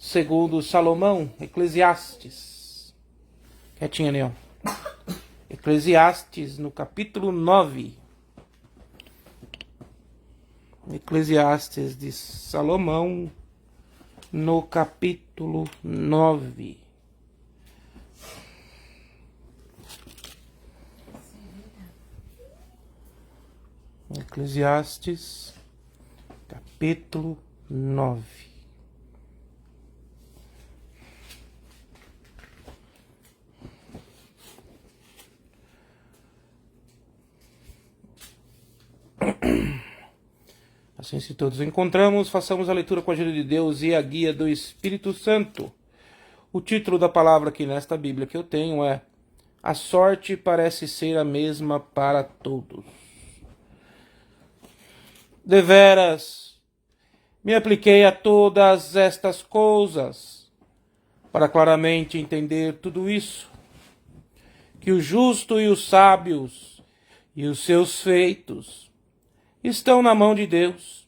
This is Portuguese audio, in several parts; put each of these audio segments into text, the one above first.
segundo Salomão, Eclesiastes. Quietinha, Neon. Eclesiastes, no capítulo 9. Eclesiastes de Salomão, no capítulo 9. Eclesiastes, capítulo 9. Assim, se todos encontramos, façamos a leitura com a ajuda de Deus e a guia do Espírito Santo. O título da palavra aqui nesta Bíblia que eu tenho é: A sorte parece ser a mesma para todos. Deveras, me apliquei a todas estas coisas para claramente entender tudo isso, que o justo e os sábios e os seus feitos estão na mão de Deus.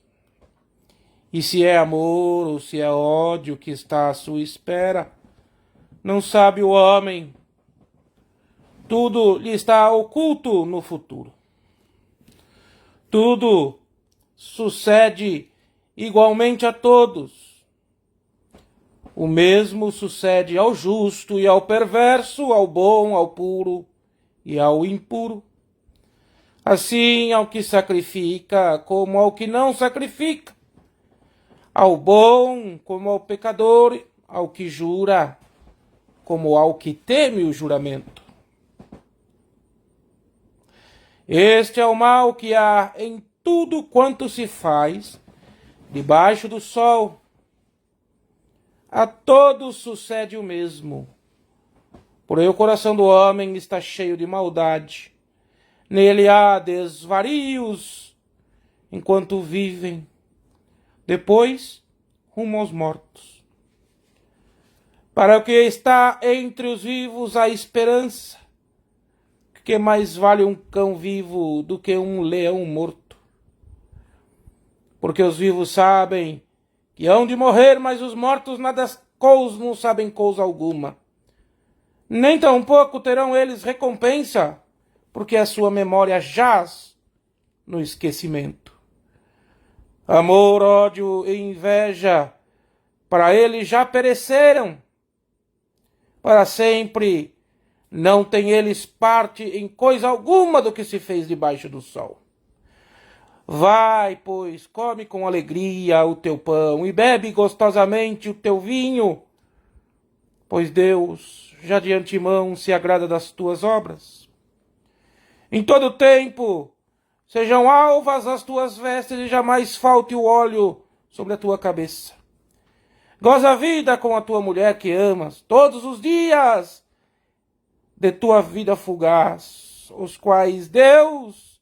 E se é amor ou se é ódio que está à sua espera, não sabe o homem. Tudo lhe está oculto no futuro. Tudo sucede igualmente a todos. O mesmo sucede ao justo e ao perverso, ao bom, ao puro e ao impuro. Assim ao que sacrifica como ao que não sacrifica, ao bom como ao pecador, ao que jura como ao que teme o juramento. Este é o mal que há em tudo quanto se faz debaixo do sol. A todos sucede o mesmo. Porém o coração do homem está cheio de maldade. Nele há desvarios enquanto vivem. Depois, rumo aos mortos. Para o que está entre os vivos há esperança. Que mais vale um cão vivo do que um leão morto? Porque os vivos sabem que hão de morrer, mas os mortos não sabem coisa alguma. Nem tampouco terão eles recompensa, porque a sua memória jaz no esquecimento. Amor, ódio e inveja, para eles já pereceram. Para sempre não têm eles parte em coisa alguma do que se fez debaixo do sol. Vai, pois, come com alegria o teu pão e bebe gostosamente o teu vinho, pois Deus já de antemão se agrada das tuas obras. Em todo tempo sejam alvas as tuas vestes e jamais falte o óleo sobre a tua cabeça. Goza a vida com a tua mulher que amas todos os dias de tua vida fugaz, os quais Deus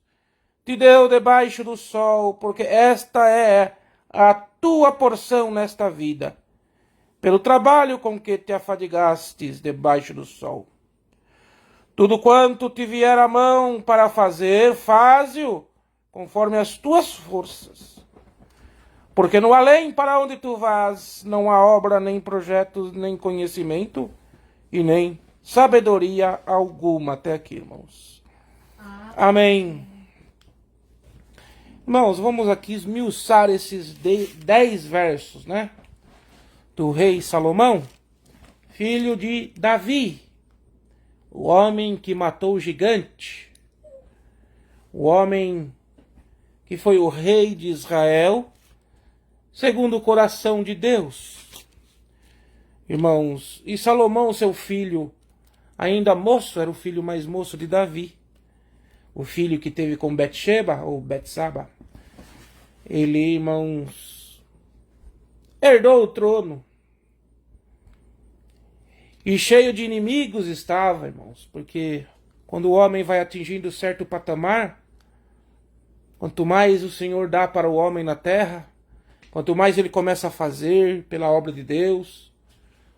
te deu debaixo do sol, porque esta é a tua porção nesta vida, pelo trabalho com que te afadigastes debaixo do sol. Tudo quanto te vier à mão para fazer, faze-o conforme as tuas forças. Porque no além para onde tu vás, não há obra, nem projetos, nem conhecimento, e nem sabedoria alguma. Até aqui, irmãos. Amém. Irmãos, vamos aqui esmiuçar esses 10 versos, né? Do rei Salomão, filho de Davi, o homem que matou o gigante, o homem que foi o rei de Israel, segundo o coração de Deus. Irmãos, e Salomão, seu filho, ainda moço, era o filho mais moço de Davi, o filho que teve com Betseba, ou Betsaba. Ele, irmãos, herdou o trono. E cheio de inimigos estava, irmãos, porque quando o homem vai atingindo certo patamar, quanto mais o Senhor dá para o homem na terra, quanto mais ele começa a fazer pela obra de Deus,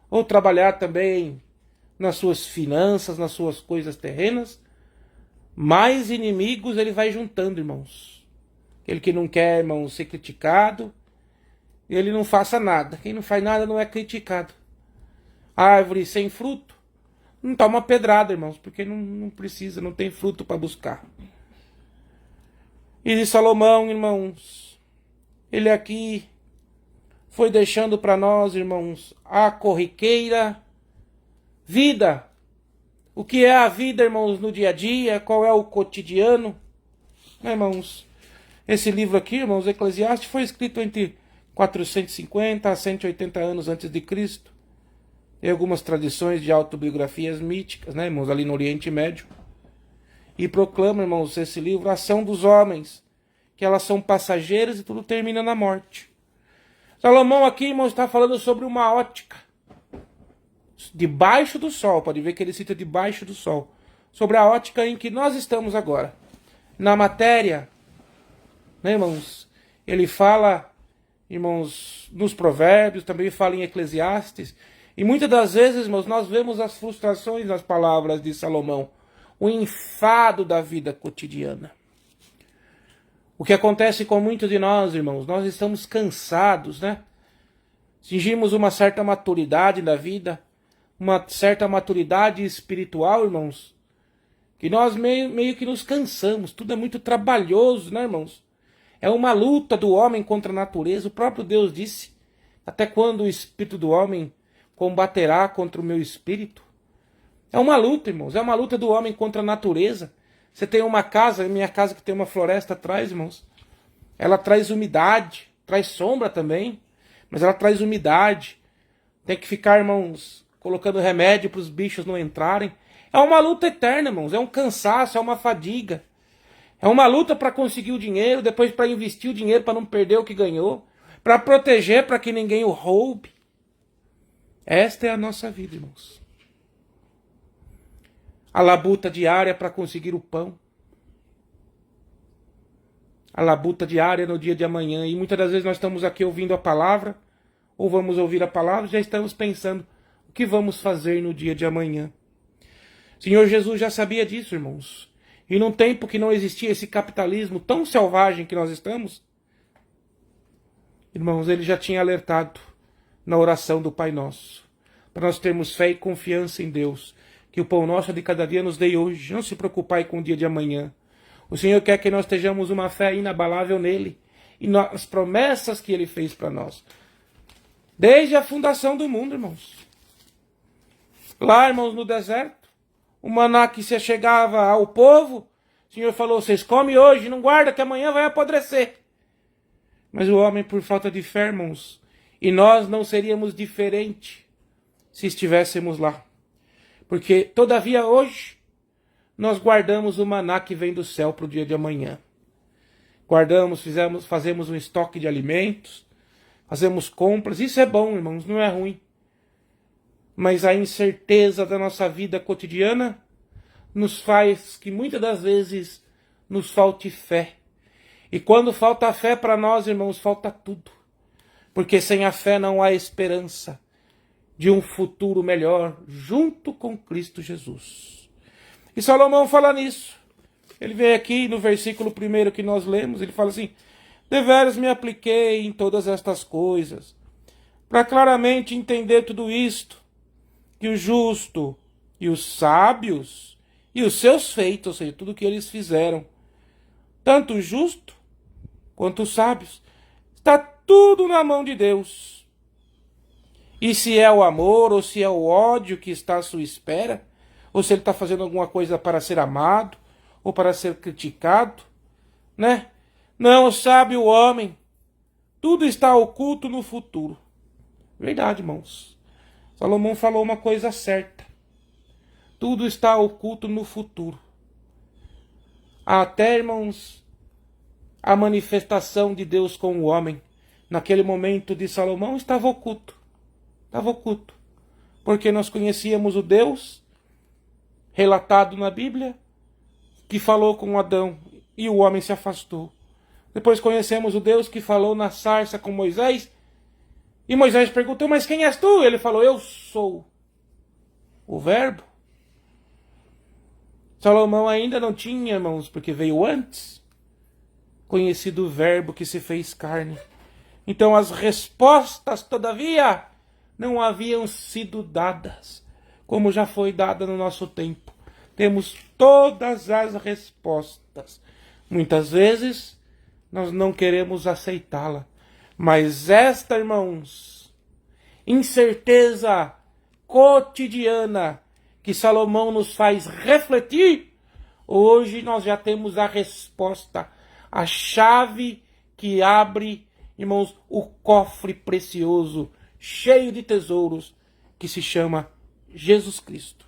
ou trabalhar também nas suas finanças, nas suas coisas terrenas, mais inimigos ele vai juntando, irmãos. Aquele que não quer, irmãos, ser criticado, ele não faça nada. Quem não faz nada não é criticado. Árvore sem fruto não toma pedrada, irmãos, porque não precisa, não tem fruto para buscar. E de Salomão, irmãos, ele aqui foi deixando para nós, irmãos, a corriqueira vida. O que é a vida, irmãos, no dia a dia? Qual é o cotidiano? Irmãos, esse livro aqui, irmãos, Eclesiastes, foi escrito entre 450 a 180 anos antes de Cristo. Tem algumas tradições de autobiografias míticas, né, irmãos, ali no Oriente Médio. E proclama, irmãos, esse livro, a ação dos homens, que elas são passageiras e tudo termina na morte. Salomão aqui, irmãos, está falando sobre uma ótica. Debaixo do sol, pode ver que ele cita debaixo do sol. Sobre a ótica em que nós estamos agora. Na matéria, né, irmãos? Ele fala, irmãos, nos provérbios, também fala em Eclesiastes. E muitas das vezes, irmãos, nós vemos as frustrações nas palavras de Salomão. O enfado da vida cotidiana. O que acontece com muitos de nós, irmãos, nós estamos cansados, né? Atingimos uma certa maturidade da vida, uma certa maturidade espiritual, irmãos, que nós meio que nos cansamos. Tudo é muito trabalhoso, né, irmãos? É uma luta do homem contra a natureza. O próprio Deus disse, até quando o espírito do homem combaterá contra o meu espírito? É uma luta, irmãos, é uma luta do homem contra a natureza. Você tem uma casa, minha casa que tem uma floresta atrás, irmãos. Ela traz umidade, traz sombra também, mas ela traz umidade. Tem que ficar, irmãos, colocando remédio para os bichos não entrarem. É uma luta eterna, irmãos, é um cansaço, é uma fadiga. É uma luta para conseguir o dinheiro, depois para investir o dinheiro para não perder o que ganhou, para proteger para que ninguém o roube. Esta é a nossa vida, irmãos. A labuta diária para conseguir o pão. A labuta diária no dia de amanhã. E muitas das vezes nós estamos aqui ouvindo a palavra, ou vamos ouvir a palavra, já estamos pensando o que vamos fazer no dia de amanhã. O Senhor Jesus já sabia disso, irmãos. E num tempo que não existia esse capitalismo tão selvagem que nós estamos, irmãos, ele já tinha alertado na oração do Pai Nosso, para nós termos fé e confiança em Deus, que o pão nosso de cada dia nos dê hoje. Não se preocupar com o dia de amanhã. O Senhor quer que nós estejamos uma fé inabalável nele e nas promessas que ele fez para nós. Desde a fundação do mundo, irmãos. Lá, irmãos, no deserto, o maná que se chegava ao povo, o Senhor falou, vocês comem hoje, não guarda que amanhã vai apodrecer. Mas o homem, por falta de fé, irmãos, e nós não seríamos diferente se estivéssemos lá. Porque, todavia, hoje, nós guardamos o maná que vem do céu para o dia de amanhã. Guardamos, fazemos um estoque de alimentos, fazemos compras. Isso é bom, irmãos, não é ruim. Mas a incerteza da nossa vida cotidiana nos faz que, muitas das vezes, nos falte fé. E quando falta fé para nós, irmãos, falta tudo. Porque sem a fé não há esperança de um futuro melhor junto com Cristo Jesus. E Salomão fala nisso. Ele vem aqui no versículo 1 que nós lemos, ele fala assim, deveras me apliquei em todas estas coisas, para claramente entender tudo isto, que o justo e os sábios e os seus feitos, ou seja, tudo que eles fizeram, tanto o justo quanto os sábios, está tudo na mão de Deus. E se é o amor ou se é o ódio que está à sua espera, ou se ele está fazendo alguma coisa para ser amado ou para ser criticado, né? Não sabe o homem, tudo está oculto no futuro. Verdade, irmãos. Salomão falou uma coisa certa. Tudo está oculto no futuro. Até, irmãos, a manifestação de Deus com o homem, naquele momento de Salomão, estava oculto. Estava oculto. Porque nós conhecíamos o Deus relatado na Bíblia, que falou com Adão e o homem se afastou. Depois conhecemos o Deus que falou na sarça com Moisés, e Moisés perguntou, mas quem és tu? Ele falou, eu sou o Verbo. Salomão ainda não tinha, irmãos, porque veio antes, conhecido o Verbo que se fez carne. Então as respostas, todavia, não haviam sido dadas, como já foi dada no nosso tempo. Temos todas as respostas. Muitas vezes nós não queremos aceitá-la. Mas esta, irmãos, incerteza cotidiana que Salomão nos faz refletir, hoje nós já temos a resposta, a chave que abre, irmãos, o cofre precioso, cheio de tesouros, que se chama Jesus Cristo.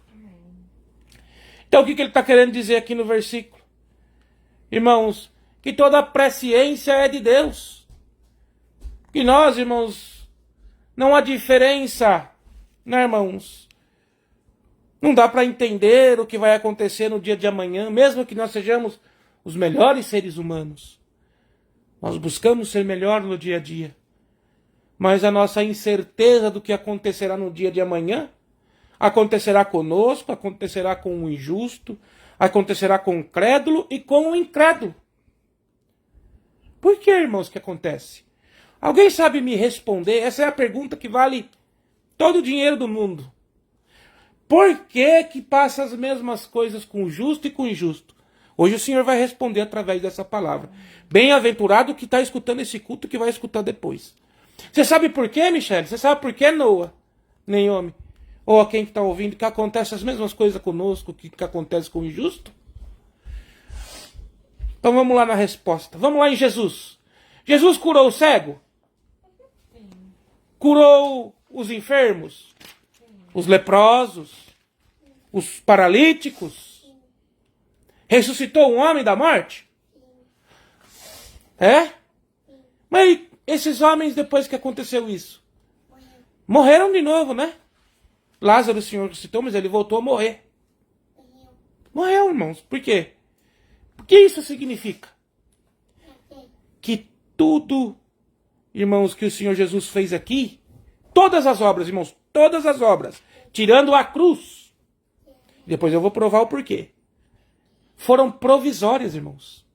Então o que ele está querendo dizer aqui no versículo? Irmãos, que toda a presciência é de Deus. Que nós, irmãos, não há diferença, né, irmãos? Não dá para entender o que vai acontecer no dia de amanhã, mesmo que nós sejamos os melhores seres humanos. Nós buscamos ser melhor no dia a dia. Mas a nossa incerteza do que acontecerá no dia de amanhã acontecerá conosco, acontecerá com o injusto, acontecerá com o crédulo e com o incrédulo. Por que, irmãos, que acontece? Alguém sabe me responder? Essa é a pergunta que vale todo o dinheiro do mundo. Por que que passa as mesmas coisas com o justo e com o injusto? Hoje o Senhor vai responder através dessa palavra. Bem-aventurado que está escutando esse culto, que vai escutar depois. Você sabe por quê, Michele? Você sabe por quê, Noah? Nem homem. Ou a quem está ouvindo, que acontece as mesmas coisas conosco que acontece com o injusto? Então vamos lá na resposta. Vamos lá em Jesus. Jesus curou o cego? Curou os enfermos? Os leprosos? Os paralíticos? Ressuscitou um homem da morte? É? Mas esses homens, depois que aconteceu isso, morreram de novo, né? Lázaro, o Senhor ressuscitou, mas ele voltou a morrer. Morreu, irmãos. Por quê? O que isso significa? Que tudo, irmãos, que o Senhor Jesus fez aqui, todas as obras, irmãos, todas as obras, tirando a cruz, depois eu vou provar o porquê, foram provisórias, irmãos.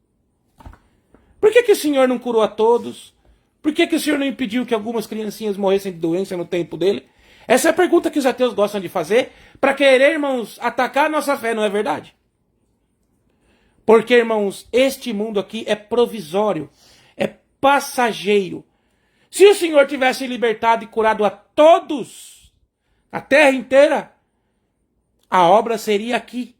Por que o Senhor não curou a todos? Por que o Senhor não impediu que algumas criancinhas morressem de doença no tempo dele? Essa é a pergunta que os ateus gostam de fazer para querer, irmãos, atacar a nossa fé, não é verdade? Porque, irmãos, este mundo aqui é provisório, é passageiro. Se o Senhor tivesse libertado e curado a todos, a terra inteira, a obra seria aqui.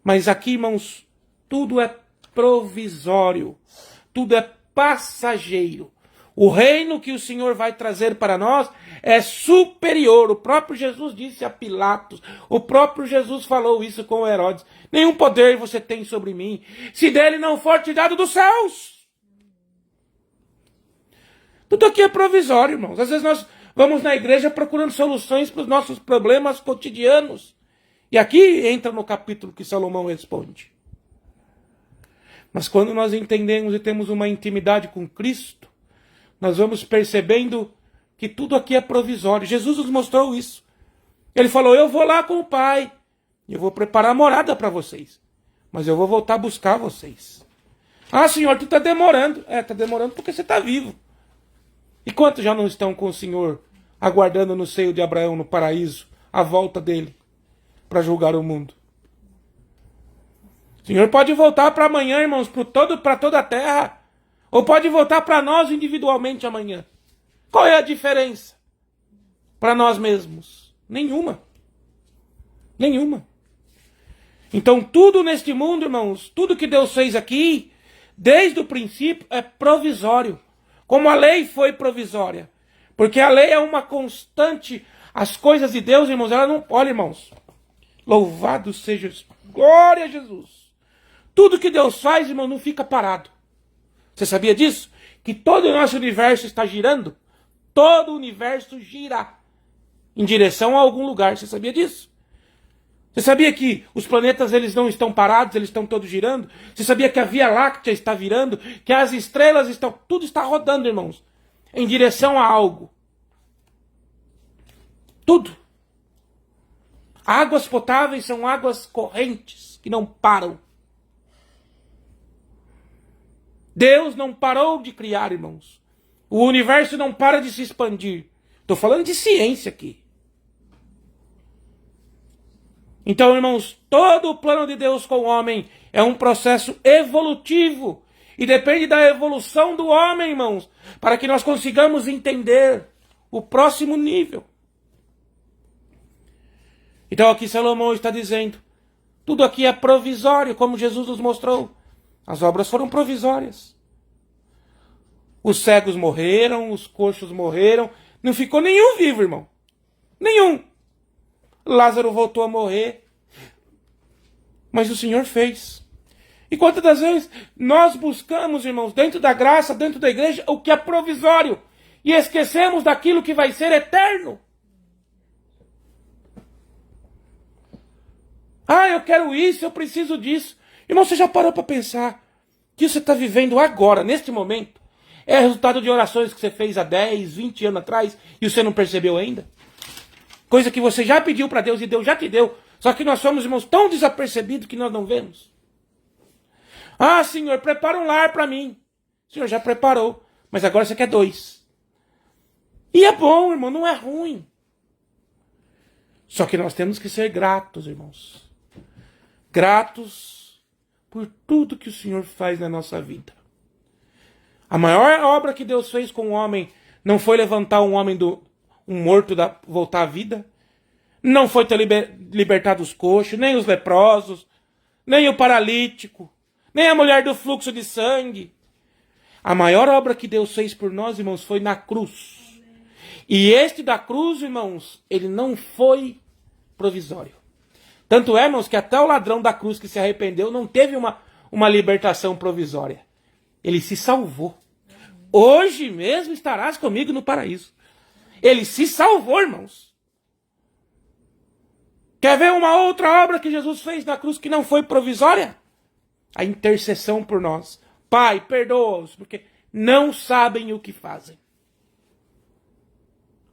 Mas aqui, irmãos, tudo é provisório, tudo é passageiro. O reino que o Senhor vai trazer para nós é superior. O próprio Jesus disse a Pilatos, o próprio Jesus falou isso com Herodes: nenhum poder você tem sobre mim, se dele não for te dado dos céus. Tudo aqui é provisório, irmãos. Às vezes nós vamos na igreja procurando soluções para os nossos problemas cotidianos. E aqui entra no capítulo que Salomão responde. Mas quando nós entendemos e temos uma intimidade com Cristo, nós vamos percebendo que tudo aqui é provisório. Jesus nos mostrou isso. Ele falou: eu vou lá com o Pai, e eu vou preparar morada para vocês, mas eu vou voltar a buscar vocês. Ah, Senhor, tu está demorando. Está demorando porque você está vivo. E quantos já não estão com o Senhor, aguardando no seio de Abraão, no paraíso, a volta dele, para julgar o mundo? O Senhor pode voltar para amanhã, irmãos, para toda a terra. Ou pode voltar para nós individualmente amanhã. Qual é a diferença? Para nós mesmos? Nenhuma. Nenhuma. Então tudo neste mundo, irmãos, tudo que Deus fez aqui, desde o princípio, é provisório. Como a lei foi provisória. Porque a lei é uma constante. As coisas de Deus, irmãos, ela não... Olha, irmãos, louvado seja Jesus. Glória a Jesus. Tudo que Deus faz, irmão, não fica parado. Você sabia disso? Que todo o nosso universo está girando? Todo o universo gira em direção a algum lugar. Você sabia disso? Você sabia que os planetas eles não estão parados, eles estão todos girando? Você sabia que a Via Láctea está virando? Que as estrelas estão... Tudo está rodando, irmãos, em direção a algo. Tudo. Águas potáveis são águas correntes que não param. Deus não parou de criar, irmãos. O universo não para de se expandir. Estou falando de ciência aqui. Então, irmãos, todo o plano de Deus com o homem é um processo evolutivo. E depende da evolução do homem, irmãos, para que nós consigamos entender o próximo nível. Então aqui Salomão está dizendo, tudo aqui é provisório, como Jesus nos mostrou. As obras foram provisórias. Os cegos morreram, os coxos morreram, não ficou nenhum vivo, irmão. Nenhum. Lázaro voltou a morrer. Mas o Senhor fez. E quantas das vezes nós buscamos, irmãos, dentro da graça, dentro da igreja, o que é provisório. E esquecemos daquilo que vai ser eterno. Ah, eu quero isso, eu preciso disso. Irmão, você já parou para pensar que você está vivendo agora, neste momento, é resultado de orações que você fez há 10, 20 anos atrás e você não percebeu ainda? Coisa que você já pediu para Deus e Deus já te deu. Só que nós somos, irmãos, tão desapercebidos que nós não vemos. Ah, Senhor, prepara um lar para mim. O Senhor já preparou, mas agora você quer 2. E é bom, irmão, não é ruim. Só que nós temos que ser gratos, irmãos. Gratos por tudo que o Senhor faz na nossa vida. A maior obra que Deus fez com o homem não foi levantar um morto voltar à vida. Não foi ter libertado os coxos, nem os leprosos, nem o paralítico, nem a mulher do fluxo de sangue. A maior obra que Deus fez por nós, irmãos, foi na cruz. E este da cruz, irmãos, ele não foi provisório. Tanto é, irmãos, que até o ladrão da cruz que se arrependeu não teve uma libertação provisória. Ele se salvou. Hoje mesmo estarás comigo no paraíso. Ele se salvou, irmãos. Quer ver uma outra obra que Jesus fez na cruz que não foi provisória? A intercessão por nós. Pai, perdoa-os, porque não sabem o que fazem.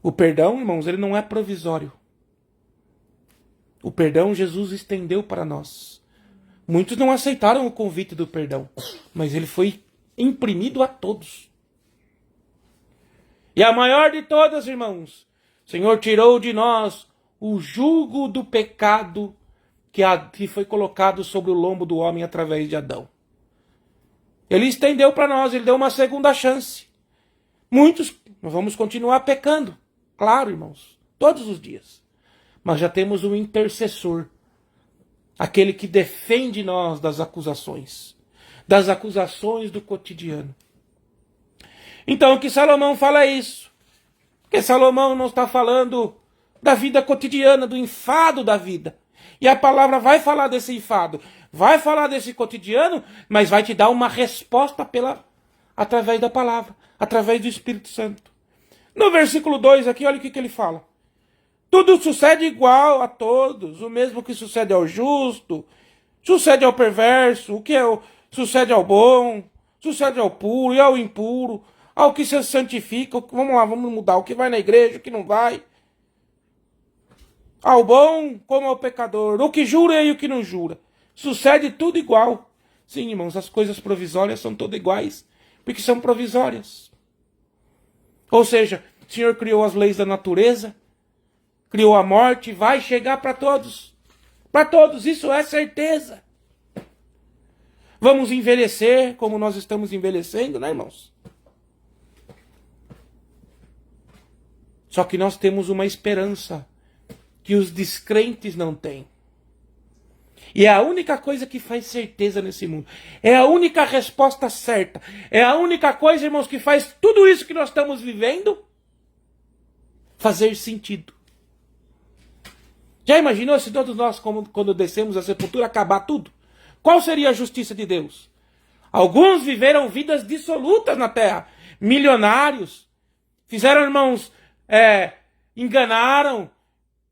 O perdão, irmãos, ele não é provisório. O perdão Jesus estendeu para nós. Muitos não aceitaram o convite do perdão, mas ele foi imprimido a todos. E a maior de todas, irmãos, o Senhor tirou de nós o jugo do pecado que foi colocado sobre o lombo do homem através de Adão. Ele estendeu para nós, ele deu uma segunda chance. Muitos, nós vamos continuar pecando, claro, irmãos, todos os dias. Mas já temos um intercessor, aquele que defende nós das acusações do cotidiano. Então o que Salomão fala é isso. Porque Salomão não está falando da vida cotidiana, do enfado da vida. E a palavra vai falar desse enfado, vai falar desse cotidiano, mas vai te dar uma resposta através da palavra, através do Espírito Santo. No versículo 2 aqui, olha o que ele fala. Tudo sucede igual a todos, o mesmo que sucede ao justo, sucede ao perverso, sucede ao bom, sucede ao puro e ao impuro, ao que se santifica, vamos lá, vamos mudar, o que vai na igreja, o que não vai, ao bom como ao pecador, o que jura e o que não jura, sucede tudo igual. Sim, irmãos, as coisas provisórias são todas iguais, porque são provisórias. Ou seja, o Senhor criou as leis da natureza, criou a morte, vai chegar para todos. Para todos, isso é certeza. Vamos envelhecer como nós estamos envelhecendo, né, irmãos? Só que nós temos uma esperança que os descrentes não têm. E é a única coisa que faz certeza nesse mundo. É a única resposta certa. É a única coisa, irmãos, que faz tudo isso que nós estamos vivendo fazer sentido. Já imaginou se todos nós, quando descemos a sepultura, acabar tudo? Qual seria a justiça de Deus? Alguns viveram vidas dissolutas na terra. Milionários. Fizeram, irmãos, enganaram.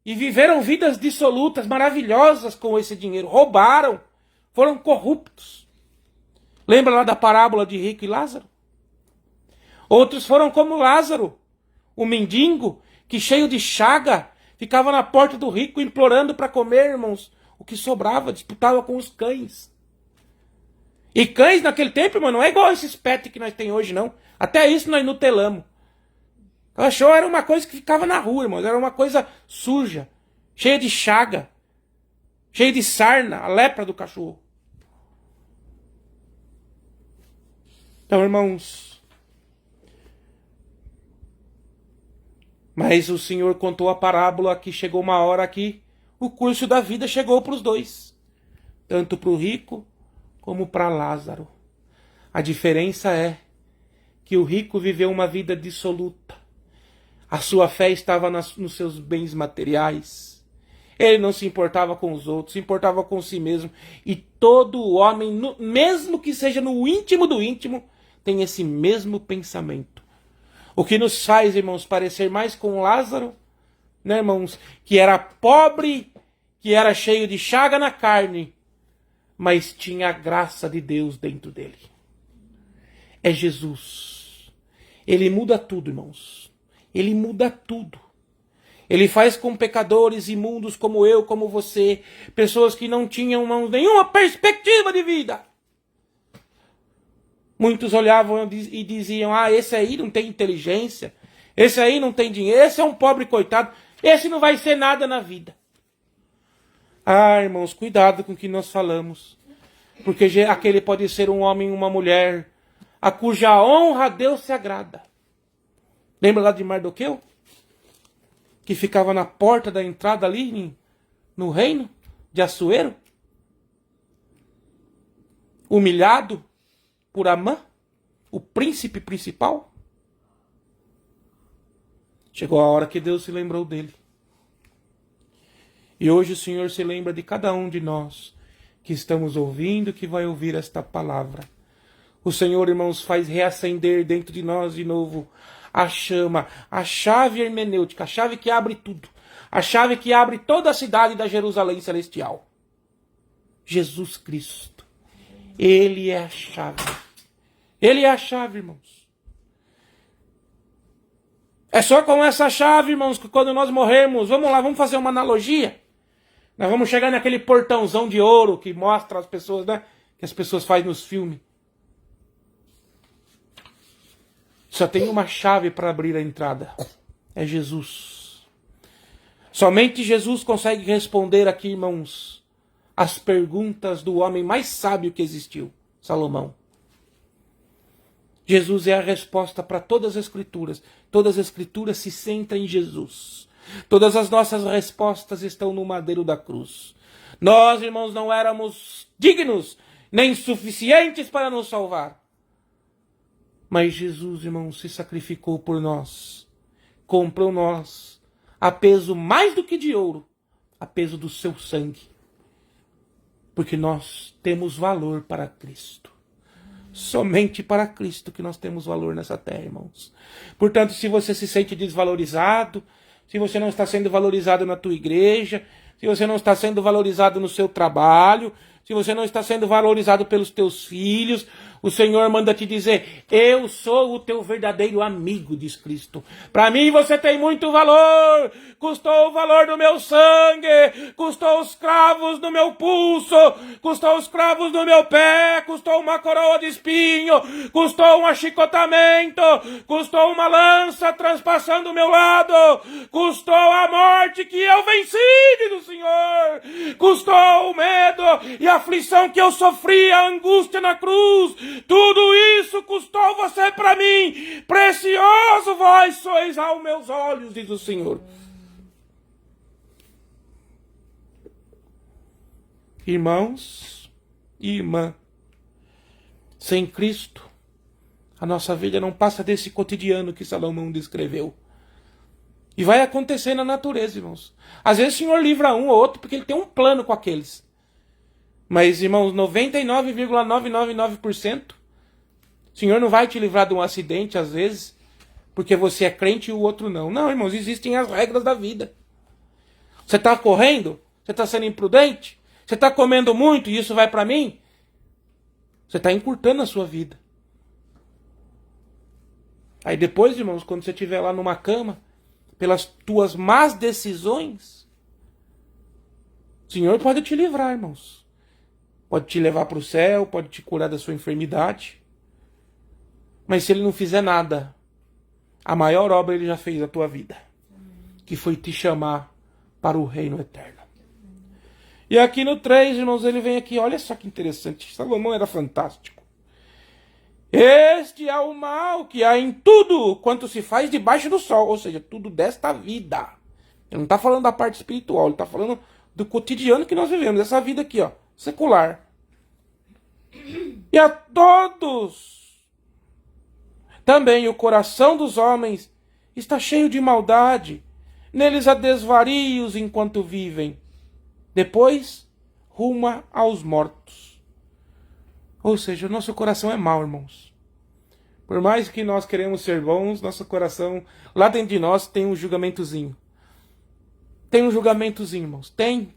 E viveram vidas dissolutas, maravilhosas com esse dinheiro. Roubaram. Foram corruptos. Lembra lá da parábola de Rico e Lázaro? Outros foram como Lázaro, o mendigo, que cheio de chaga, ficava na porta do rico implorando para comer, irmãos, o que sobrava, disputava com os cães. E cães naquele tempo, irmão, não é igual esses pets que nós tem hoje, não. Até isso nós nutelamos. Cachorro era uma coisa que ficava na rua, irmão. Era uma coisa suja, cheia de chaga, cheia de sarna, a lepra do cachorro. Então, irmãos, mas o Senhor contou a parábola que chegou uma hora que o curso da vida chegou para os dois. Tanto para o rico como para Lázaro. A diferença é que o rico viveu uma vida dissoluta. A sua fé estava nos seus bens materiais. Ele não se importava com os outros, se importava com si mesmo. E todo homem, mesmo que seja no íntimo do íntimo, tem esse mesmo pensamento. O que nos faz, irmãos, parecer mais com Lázaro, né, irmãos, que era pobre, que era cheio de chaga na carne, mas tinha a graça de Deus dentro dele. É Jesus. Ele muda tudo, irmãos. Ele muda tudo. Ele faz com pecadores imundos como eu, como você, pessoas que não tinham nenhuma perspectiva de vida. Muitos olhavam e diziam, esse aí não tem inteligência, esse aí não tem dinheiro, esse é um pobre coitado, esse não vai ser nada na vida. Irmãos, cuidado com o que nós falamos, porque aquele pode ser um homem e uma mulher, a cuja honra a Deus se agrada. Lembra lá de Mardoqueu? Que ficava na porta da entrada ali no reino de Assuero? Humilhado por Amã, o príncipe principal? Chegou a hora que Deus se lembrou dele. E hoje o Senhor se lembra de cada um de nós que estamos ouvindo, que vai ouvir esta palavra. O Senhor, irmãos, faz reacender dentro de nós de novo a chama, a chave hermenêutica, a chave que abre tudo, a chave que abre toda a cidade da Jerusalém celestial. Jesus Cristo. Ele é a chave. Ele é a chave, irmãos. É só com essa chave, irmãos, que quando nós morrermos, vamos lá, vamos fazer uma analogia. Nós vamos chegar naquele portãozão de ouro que mostra as pessoas, né? Que as pessoas fazem nos filmes. Só tem uma chave para abrir a entrada. É Jesus. Somente Jesus consegue responder aqui, irmãos, as perguntas do homem mais sábio que existiu, Salomão. Jesus é a resposta para todas as escrituras. Todas as escrituras se centram em Jesus. Todas as nossas respostas estão no madeiro da cruz. Nós, irmãos, não éramos dignos, nem suficientes para nos salvar. Mas Jesus, irmãos, se sacrificou por nós. Comprou nós a peso mais do que de ouro, a peso do seu sangue. Porque nós temos valor para Cristo. Somente para Cristo que nós temos valor nessa terra, irmãos. Portanto, se você se sente desvalorizado, se você não está sendo valorizado na tua igreja, se você não está sendo valorizado no seu trabalho, se você não está sendo valorizado pelos teus filhos, o Senhor manda te dizer, eu sou o teu verdadeiro amigo, diz Cristo. Para mim você tem muito valor, custou o valor do meu sangue, custou os cravos no meu pulso, custou os cravos no meu pé, custou uma coroa de espinho, custou um achicotamento, custou uma lança transpassando o meu lado, custou a morte que eu venci, diz o Senhor, custou o medo e a aflição que eu sofri, a angústia na cruz, tudo isso custou você para mim. Precioso vós sois aos meus olhos, diz o Senhor. Irmãos e irmã, sem Cristo, a nossa vida não passa desse cotidiano que Salomão descreveu. E vai acontecer na natureza, irmãos. Às vezes o Senhor livra um ou outro porque Ele tem um plano com aqueles. Mas, irmãos, 99,999%, o Senhor não vai te livrar de um acidente, às vezes, porque você é crente e o outro não. Não, irmãos, existem as regras da vida. Você está correndo? Você está sendo imprudente? Você está comendo muito e isso vai para mim? Você está encurtando a sua vida. Aí depois, irmãos, quando você estiver lá numa cama, pelas tuas más decisões, o Senhor pode te livrar, irmãos. pode te levar para o céu, pode te curar da sua enfermidade. Mas se ele não fizer nada, a maior obra ele já fez na tua vida, que foi te chamar para o reino eterno. E aqui no 3, irmãos, ele vem aqui, olha só que interessante, Salomão era fantástico. Este é o mal que há em tudo quanto se faz debaixo do sol, ou seja, tudo desta vida. Ele não está falando da parte espiritual, ele está falando do cotidiano que nós vivemos, dessa vida aqui, ó, secular. E a todos também o coração dos homens está cheio de maldade, neles há desvarios enquanto vivem. Depois, ruma aos mortos. Ou seja, o nosso coração é mau, irmãos. Por mais que nós queremos ser bons, nosso coração, lá dentro de nós, tem um julgamentozinho. Tem um julgamentozinho, irmãos. Tem.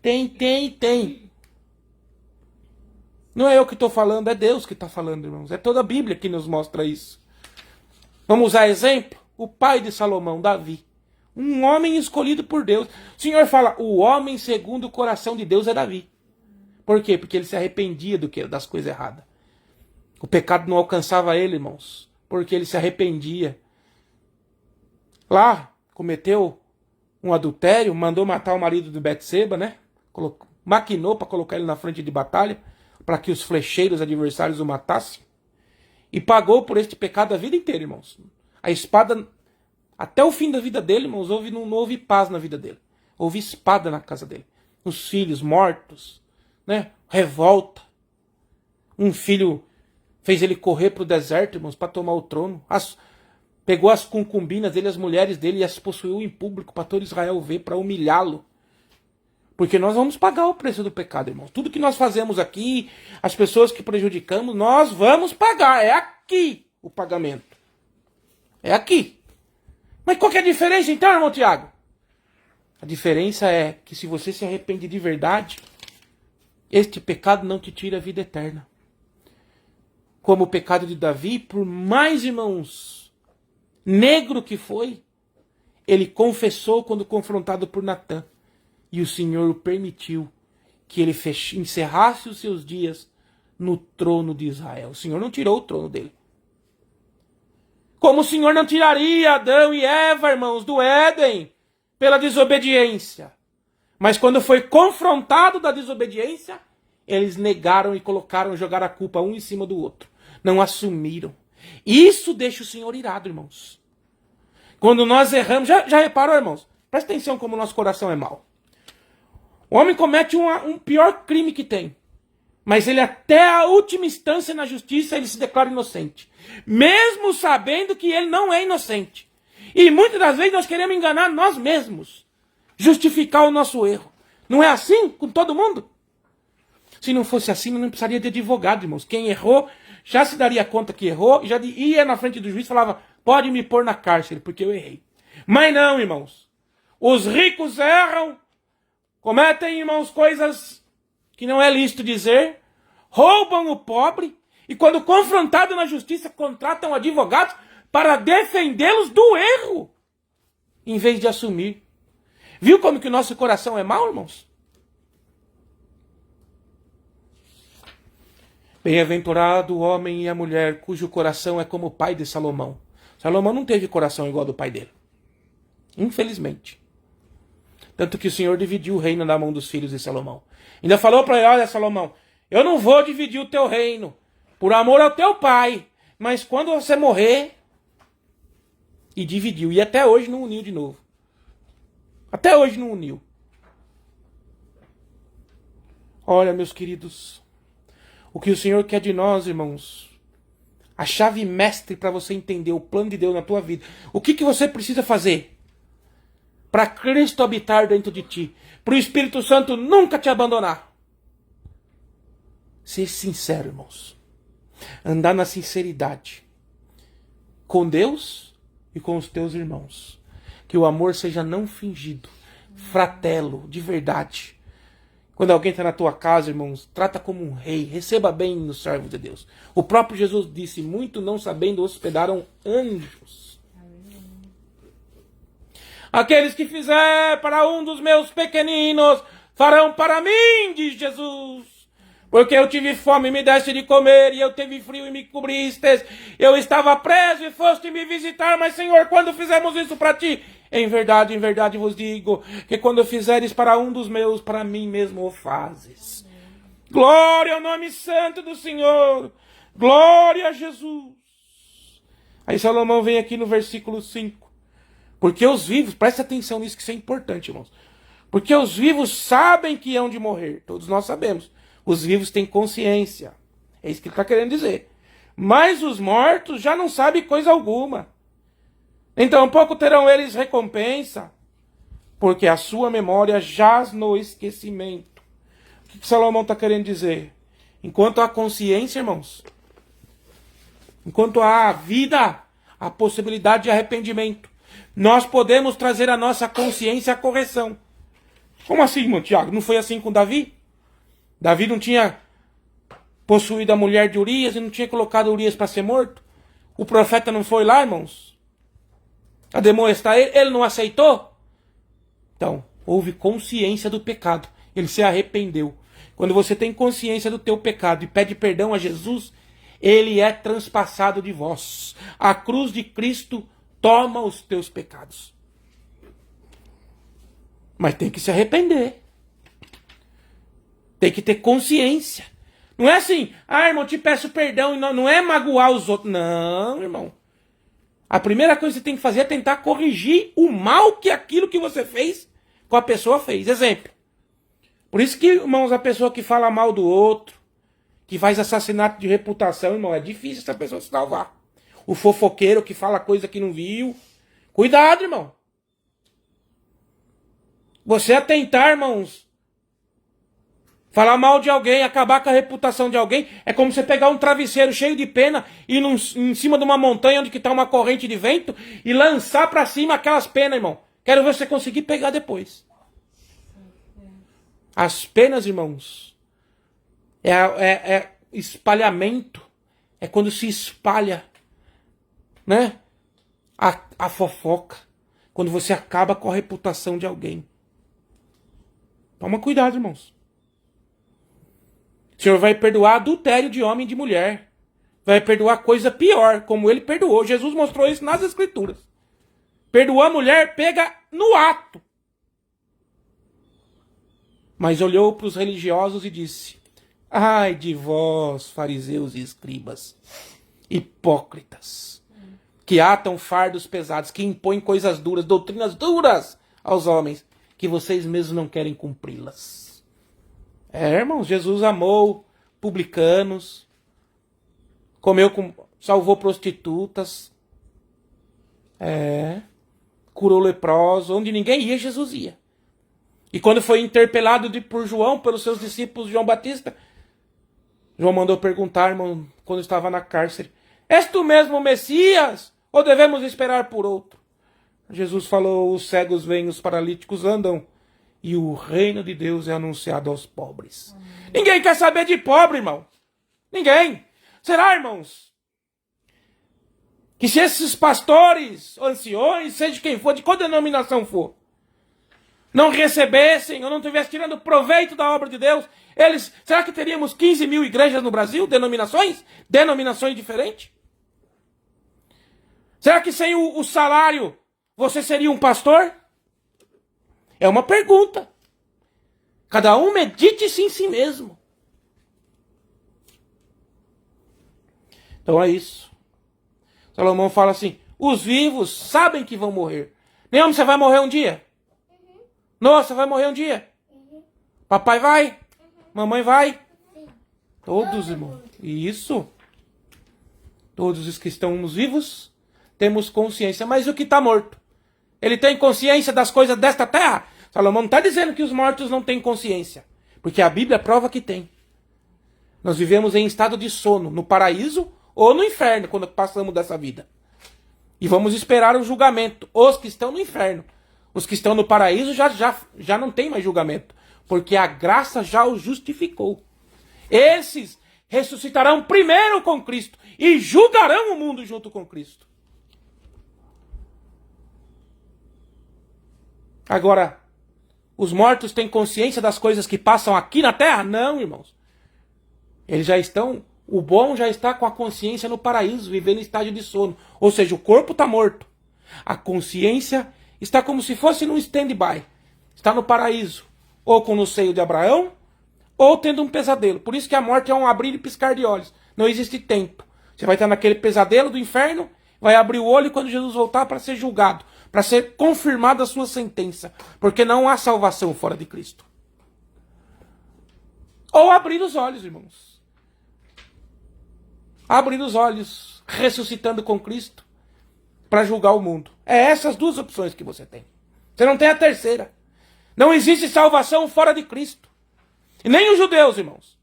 Não é eu que estou falando, é Deus que está falando, irmãos. É toda a Bíblia que nos mostra isso. Vamos usar exemplo? O pai de Salomão, Davi. Um homem escolhido por Deus. O Senhor fala, o homem segundo o coração de Deus é Davi. Por quê? Porque ele se arrependia das coisas erradas. O pecado não alcançava ele, irmãos, porque ele se arrependia. Lá, cometeu um adultério, mandou matar o marido de Betseba, né? Maquinou para colocar ele na frente de batalha, para que os flecheiros adversários o matassem. E pagou por este pecado a vida inteira, irmãos. A espada, até o fim da vida dele, irmãos, não houve paz na vida dele. Houve espada na casa dele. Os filhos mortos, né? Revolta. Um filho fez ele correr para o deserto, irmãos, para tomar o trono. Pegou as concubinas dele, as mulheres dele, e as possuiu em público para todo Israel ver, para humilhá-lo. Porque nós vamos pagar o preço do pecado, irmãos. Tudo que nós fazemos aqui, as pessoas que prejudicamos, nós vamos pagar. É aqui o pagamento. É aqui. Mas qual que é a diferença então, irmão Tiago? A diferença é que se você se arrepende de verdade, este pecado não te tira a vida eterna. Como o pecado de Davi, por mais, irmãos, negro que foi, ele confessou quando confrontado por Natã. E o Senhor o permitiu que ele encerrasse os seus dias no trono de Israel. O Senhor não tirou o trono dele. Como o Senhor não tiraria Adão e Eva, irmãos, do Éden, pela desobediência. Mas quando foi confrontado da desobediência, eles negaram e jogaram a culpa um em cima do outro. Não assumiram. Isso deixa o Senhor irado, irmãos. Quando nós erramos, já reparou, irmãos? Presta atenção como o nosso coração é mau. O homem comete um pior crime que tem. Mas ele até a última instância na justiça, ele se declara inocente. Mesmo sabendo que ele não é inocente. E muitas das vezes nós queremos enganar nós mesmos. Justificar o nosso erro. Não é assim com todo mundo? Se não fosse assim, não precisaria de advogado, irmãos. Quem errou já se daria conta que errou, já ia na frente do juiz e falava, pode me pôr na cárcere, porque eu errei. Mas não, irmãos. Os ricos erram, cometem, irmãos, coisas que não é lícito dizer, roubam o pobre, e quando confrontado na justiça, contratam advogados para defendê-los do erro, em vez de assumir. Viu como que o nosso coração é mau, irmãos? Bem-aventurado o homem e a mulher cujo coração é como o pai de Salomão. Salomão não teve coração igual ao do pai dele. Infelizmente. Tanto que o Senhor dividiu o reino na mão dos filhos de Salomão. Ainda falou para ele, olha Salomão, eu não vou dividir o teu reino por amor ao teu pai. Mas quando você morrer... E dividiu. E até hoje não uniu de novo. Até hoje não uniu. Olha, meus queridos... O que o Senhor quer de nós, irmãos, a chave mestre para você entender o plano de Deus na tua vida. O que você precisa fazer para Cristo habitar dentro de ti? Para o Espírito Santo nunca te abandonar. Ser sincero, irmãos. Andar na sinceridade. Com Deus e com os teus irmãos. Que o amor seja não fingido. Fratelo, de verdade. Quando alguém está na tua casa, irmãos, trata como um rei. Receba bem no servo de Deus. O próprio Jesus disse, muito não sabendo hospedaram anjos. Aqueles que fizer para um dos meus pequeninos, farão para mim, diz Jesus. Porque eu tive fome e me deste de comer, e eu tive frio e me cobristes. Eu estava preso e foste me visitar, mas Senhor, quando fizemos isso para ti? Em verdade vos digo, que quando fizeres para um dos meus, para mim mesmo o fazes. Glória ao nome santo do Senhor. Glória a Jesus. Aí Salomão vem aqui no versículo 5. Porque os vivos, presta atenção nisso que isso é importante, irmãos. Porque os vivos sabem que hão de morrer. Todos nós sabemos. Os vivos têm consciência. É isso que ele está querendo dizer. Mas os mortos já não sabem coisa alguma. Então pouco terão eles recompensa, porque a sua memória jaz no esquecimento. O que Salomão está querendo dizer? Enquanto há consciência, irmãos, enquanto há vida, há possibilidade de arrependimento, nós podemos trazer a nossa consciência à correção. Como assim, irmão Tiago? Não foi assim com Davi? Davi não tinha possuído a mulher de Urias e não tinha colocado Urias para ser morto? O profeta não foi lá, irmãos, a demonstrar ele? Ele não aceitou? Então, houve consciência do pecado. Ele se arrependeu. Quando você tem consciência do teu pecado e pede perdão a Jesus, ele é transpassado de vós. A cruz de Cristo toma os teus pecados. Mas tem que se arrepender. Tem que ter consciência. Não é assim, irmão, te peço perdão. E não é magoar os outros. Não, irmão. A primeira coisa que você tem que fazer é tentar corrigir o mal que aquilo que você fez com a pessoa fez. Exemplo. Por isso que, irmãos, a pessoa que fala mal do outro, que faz assassinato de reputação, irmão, é difícil essa pessoa se salvar. O fofoqueiro que fala coisa que não viu. Cuidado, irmão. Você atentar, irmãos, falar mal de alguém, acabar com a reputação de alguém, é como você pegar um travesseiro cheio de pena e ir em cima de uma montanha onde está uma corrente de vento e lançar para cima aquelas penas, irmão. Quero ver você conseguir pegar depois. As penas, irmãos, é espalhamento. É quando se espalha, né? A fofoca. Quando você acaba com a reputação de alguém. Toma cuidado, irmãos. O Senhor vai perdoar adultério de homem e de mulher. Vai perdoar coisa pior, como ele perdoou. Jesus mostrou isso nas Escrituras. Perdoou a mulher, pega no ato. Mas olhou para os religiosos e disse: ai de vós, fariseus e escribas, hipócritas, que atam fardos pesados, que impõem coisas duras, doutrinas duras aos homens, que vocês mesmos não querem cumpri-las. Irmãos, Jesus amou publicanos, salvou prostitutas, curou leprosos, onde ninguém ia, Jesus ia. E quando foi interpelado por João, pelos seus discípulos, João Batista, João mandou perguntar, irmão, quando estava na cárcere: és tu mesmo o Messias? Ou devemos esperar por outro? Jesus falou: os cegos vêm, os paralíticos andam, e o reino de Deus é anunciado aos pobres. Ninguém quer saber de pobre, irmão. Ninguém. Será, irmãos, que se esses pastores, anciões, seja quem for, de qual denominação for, não recebessem ou não estivessem tirando proveito da obra de Deus, será que teríamos 15 mil igrejas no Brasil? Denominações? Denominações diferentes? Será que sem o salário você seria um pastor? É uma pergunta. Cada um medite-se em si mesmo. Então é isso. Salomão fala assim: os vivos sabem que vão morrer. Neome, você vai morrer um dia? Nossa, vai morrer um dia? Papai vai? Mamãe vai? Todos, irmão. Isso. Todos os que estamos vivos temos consciência. Mas o que está morto? Ele tem consciência das coisas desta terra? Salomão não está dizendo que os mortos não têm consciência. Porque a Bíblia prova que tem. Nós vivemos em estado de sono, no paraíso ou no inferno, quando passamos dessa vida. E vamos esperar o julgamento. Os que estão no inferno. Os que estão no paraíso já não tem mais julgamento. Porque a graça já os justificou. Esses ressuscitarão primeiro com Cristo. E julgarão o mundo junto com Cristo. Agora, os mortos têm consciência das coisas que passam aqui na terra? Não, irmãos. Eles já estão, o bom já está com a consciência no paraíso, vivendo em estágio de sono. Ou seja, o corpo está morto. A consciência está como se fosse num stand-by. Está no paraíso. Ou com no seio de Abraão, ou tendo um pesadelo. Por isso que a morte é um abrir e piscar de olhos. Não existe tempo. Você vai estar naquele pesadelo do inferno, vai abrir o olho quando Jesus voltar para ser julgado, para ser confirmada a sua sentença. Porque não há salvação fora de Cristo. Ou abrir os olhos, irmãos. Abrir os olhos, ressuscitando com Cristo, para julgar o mundo. É essas duas opções que você tem. Você não tem a terceira. Não existe salvação fora de Cristo. E nem os judeus, irmãos.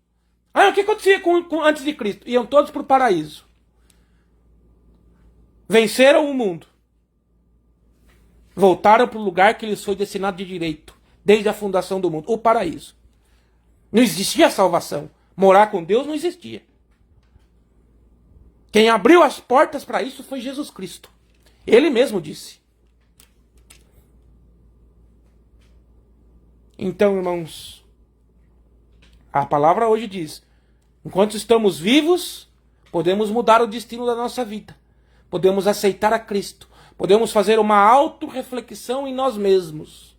O que acontecia antes de Cristo? Iam todos para o paraíso. Venceram o mundo. Voltaram para o lugar que lhes foi destinado de direito, desde a fundação do mundo, o paraíso. Não existia salvação. Morar com Deus não existia. Quem abriu as portas para isso foi Jesus Cristo. Ele mesmo disse. Então, irmãos, a palavra hoje diz: enquanto estamos vivos, podemos mudar o destino da nossa vida. Podemos aceitar a Cristo. Podemos fazer uma autorreflexão em nós mesmos.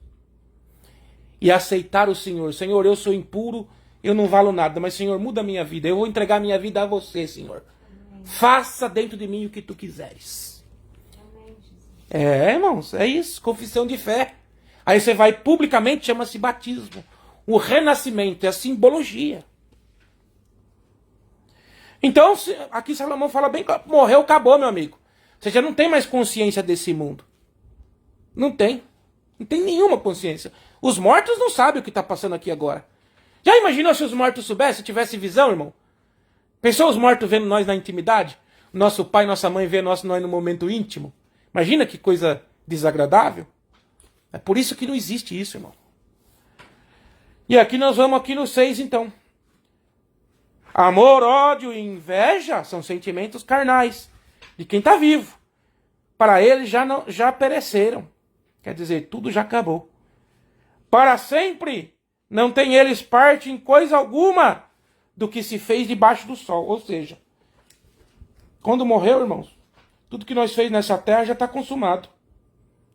E aceitar o Senhor. Senhor, eu sou impuro, eu não valo nada, mas Senhor, muda a minha vida. Eu vou entregar minha vida a você, Senhor. Faça dentro de mim o que tu quiseres. Irmãos, é isso. Confissão de fé. Aí você vai publicamente, chama-se batismo. O renascimento é a simbologia. Então, aqui Salomão fala bem, morreu, acabou, meu amigo. Você já não tem mais consciência desse mundo. Não tem. Não tem nenhuma consciência. Os mortos não sabem o que está passando aqui agora. Já imaginou se os mortos soubessem, tivesse visão, irmão? Pensou os mortos vendo nós na intimidade? Nosso pai e nossa mãe vendo nós no momento íntimo? Imagina que coisa desagradável. É por isso que não existe isso, irmão. E aqui nós vamos aqui no 6, então. Amor, ódio e inveja são sentimentos carnais de quem está vivo. Para eles já pereceram. Quer dizer, tudo já acabou. Para sempre não tem eles parte em coisa alguma do que se fez debaixo do sol. Ou seja, quando morreu, irmãos, tudo que nós fez nessa terra já está consumado.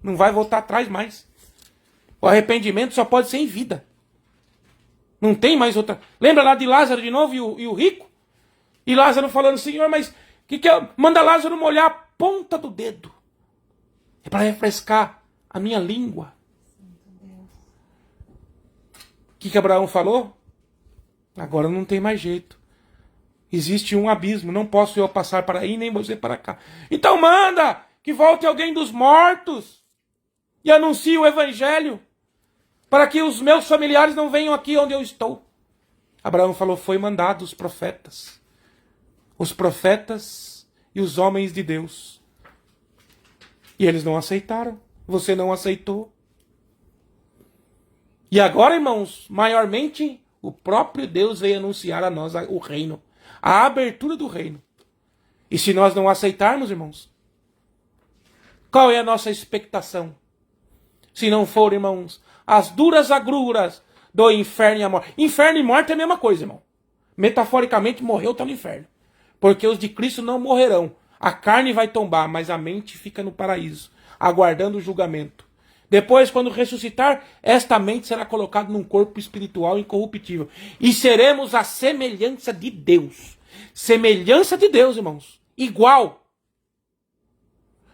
Não vai voltar atrás mais. O arrependimento só pode ser em vida. Não tem mais outra. Lembra lá de Lázaro de novo e o rico? E Lázaro falando: Senhor, mas que é? Manda Lázaro molhar a ponta do dedo. É para refrescar a minha língua. O que Abraão falou? Agora não tem mais jeito. Existe um abismo. Não posso eu passar para aí, nem você para cá. Então manda que volte alguém dos mortos e anuncie o evangelho, para que os meus familiares não venham aqui onde eu estou. Abraão falou: foi mandado os profetas. Os profetas e os homens de Deus. E eles não aceitaram. Você não aceitou. E agora, irmãos, maiormente, o próprio Deus veio anunciar a nós o reino. A abertura do reino. E se nós não aceitarmos, irmãos, qual é a nossa expectação? Se não for, irmãos, as duras agruras do inferno e a morte. Inferno e morte é a mesma coisa, irmão. Metaforicamente, morreu, está no inferno. Porque os de Cristo não morrerão. A carne vai tombar, mas a mente fica no paraíso, aguardando o julgamento. Depois, quando ressuscitar, esta mente será colocada num corpo espiritual incorruptível. E seremos a semelhança de Deus. Semelhança de Deus, irmãos. Igual.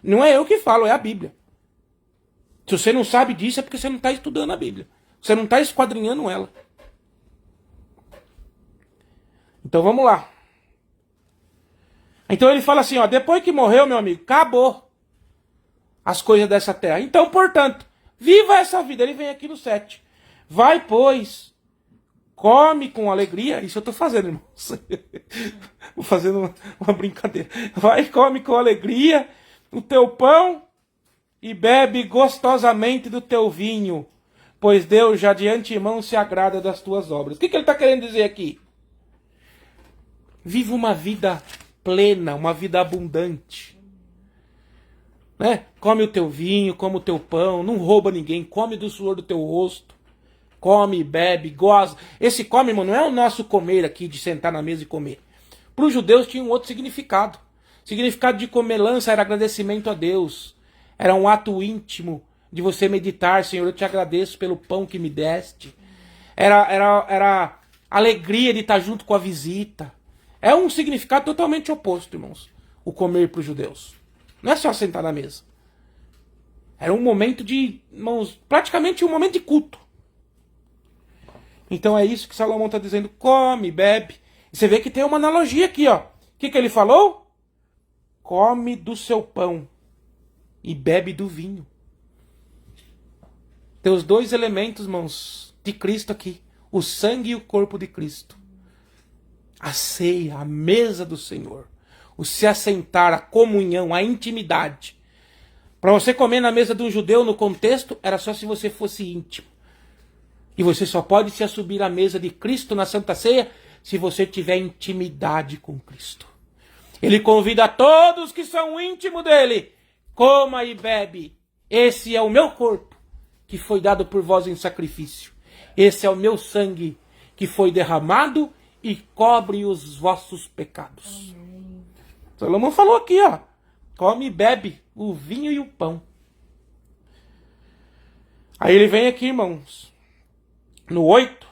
Não é eu que falo, é a Bíblia. Se você não sabe disso, é porque você não está estudando a Bíblia. Você não está esquadrinhando ela. Então vamos lá. Então ele fala assim, ó, depois que morreu, meu amigo, acabou as coisas dessa terra. Então, portanto, viva essa vida. Ele vem aqui no 7. Vai, pois, come com alegria. Isso eu estou fazendo, irmãos. Vou fazendo uma brincadeira. Vai, come com alegria o teu pão e bebe gostosamente do teu vinho, pois Deus já de antemão se agrada das tuas obras. O que ele está querendo dizer aqui? Viva uma vida plena, uma vida abundante. Né? Come o teu vinho, come o teu pão, não rouba ninguém, come do suor do teu rosto. Come, bebe, goza. Esse come, irmão, não é o nosso comer aqui, de sentar na mesa e comer. Para os judeus tinha um outro significado. O significado de comer lança era agradecimento a Deus. Era um ato íntimo de você meditar: Senhor, eu te agradeço pelo pão que me deste. Era alegria de estar junto com a visita. É um significado totalmente oposto, irmãos, o comer para os judeus. Não é só sentar na mesa. Era um momento de, irmãos, praticamente um momento de culto. Então é isso que Salomão está dizendo: come, bebe. E você vê que tem uma analogia aqui, ó. O que ele falou? Come do seu pão e bebe do vinho. Tem os dois elementos, irmãos, de Cristo aqui: o sangue e o corpo de Cristo. A ceia, a mesa do Senhor, o se assentar, a comunhão, a intimidade. Para você comer na mesa de um judeu, no contexto, era só se você fosse íntimo. E você só pode se assubir à mesa de Cristo na Santa Ceia se você tiver intimidade com Cristo. Ele convida a todos que são íntimos dele: coma e bebe. Esse é o meu corpo, que foi dado por vós em sacrifício. Esse é o meu sangue, que foi derramado e cobre os vossos pecados. Amém. Salomão falou aqui, ó: come e bebe o vinho e o pão. Aí ele vem aqui, irmãos, no 8.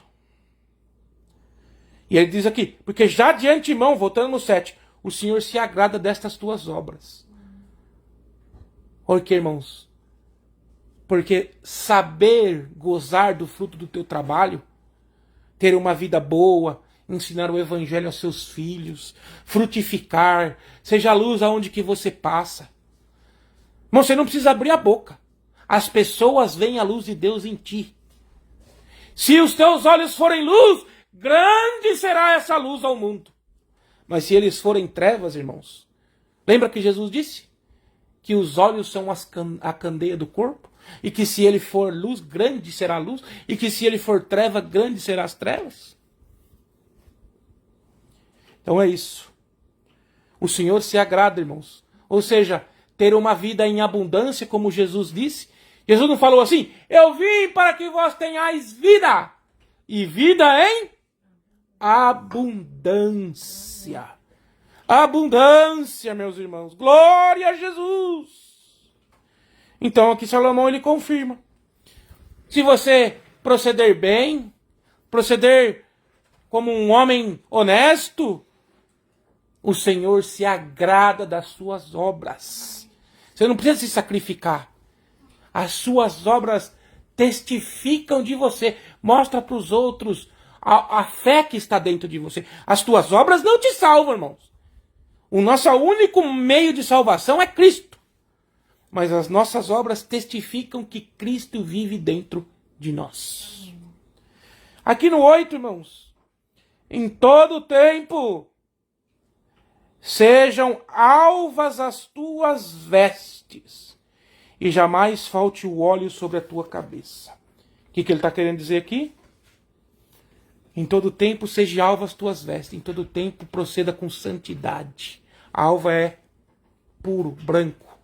E ele diz aqui: porque já de antemão, voltando no 7, o Senhor se agrada destas tuas obras. Por quê, irmãos? Porque saber gozar do fruto do teu trabalho, ter uma vida boa, ensinar o evangelho aos seus filhos, frutificar, seja luz aonde que você passa. Irmão, você não precisa abrir a boca. As pessoas veem a luz de Deus em ti. Se os teus olhos forem luz, grande será essa luz ao mundo. Mas se eles forem trevas, irmãos, lembra que Jesus disse que os olhos são a candeia do corpo? E que se ele for luz, grande será a luz. E que se ele for treva, grande será as trevas. Então é isso. O Senhor se agrada, irmãos. Ou seja, ter uma vida em abundância, como Jesus disse. Jesus não falou assim: eu vim para que vós tenhais vida. E vida em abundância. Abundância, meus irmãos. Glória a Jesus. Então aqui Salomão ele confirma: se você proceder bem, proceder como um homem honesto, o Senhor se agrada das suas obras. Você não precisa se sacrificar. As suas obras testificam de você. Mostra para os outros a fé que está dentro de você. As tuas obras não te salvam, irmãos. O nosso único meio de salvação é Cristo. Mas as nossas obras testificam que Cristo vive dentro de nós. Aqui no 8, irmãos: em todo tempo sejam alvas as tuas vestes, e jamais falte o óleo sobre a tua cabeça. O que ele está querendo dizer aqui? Em todo tempo seja alva as tuas vestes, em todo tempo proceda com santidade. A alva é puro, branco.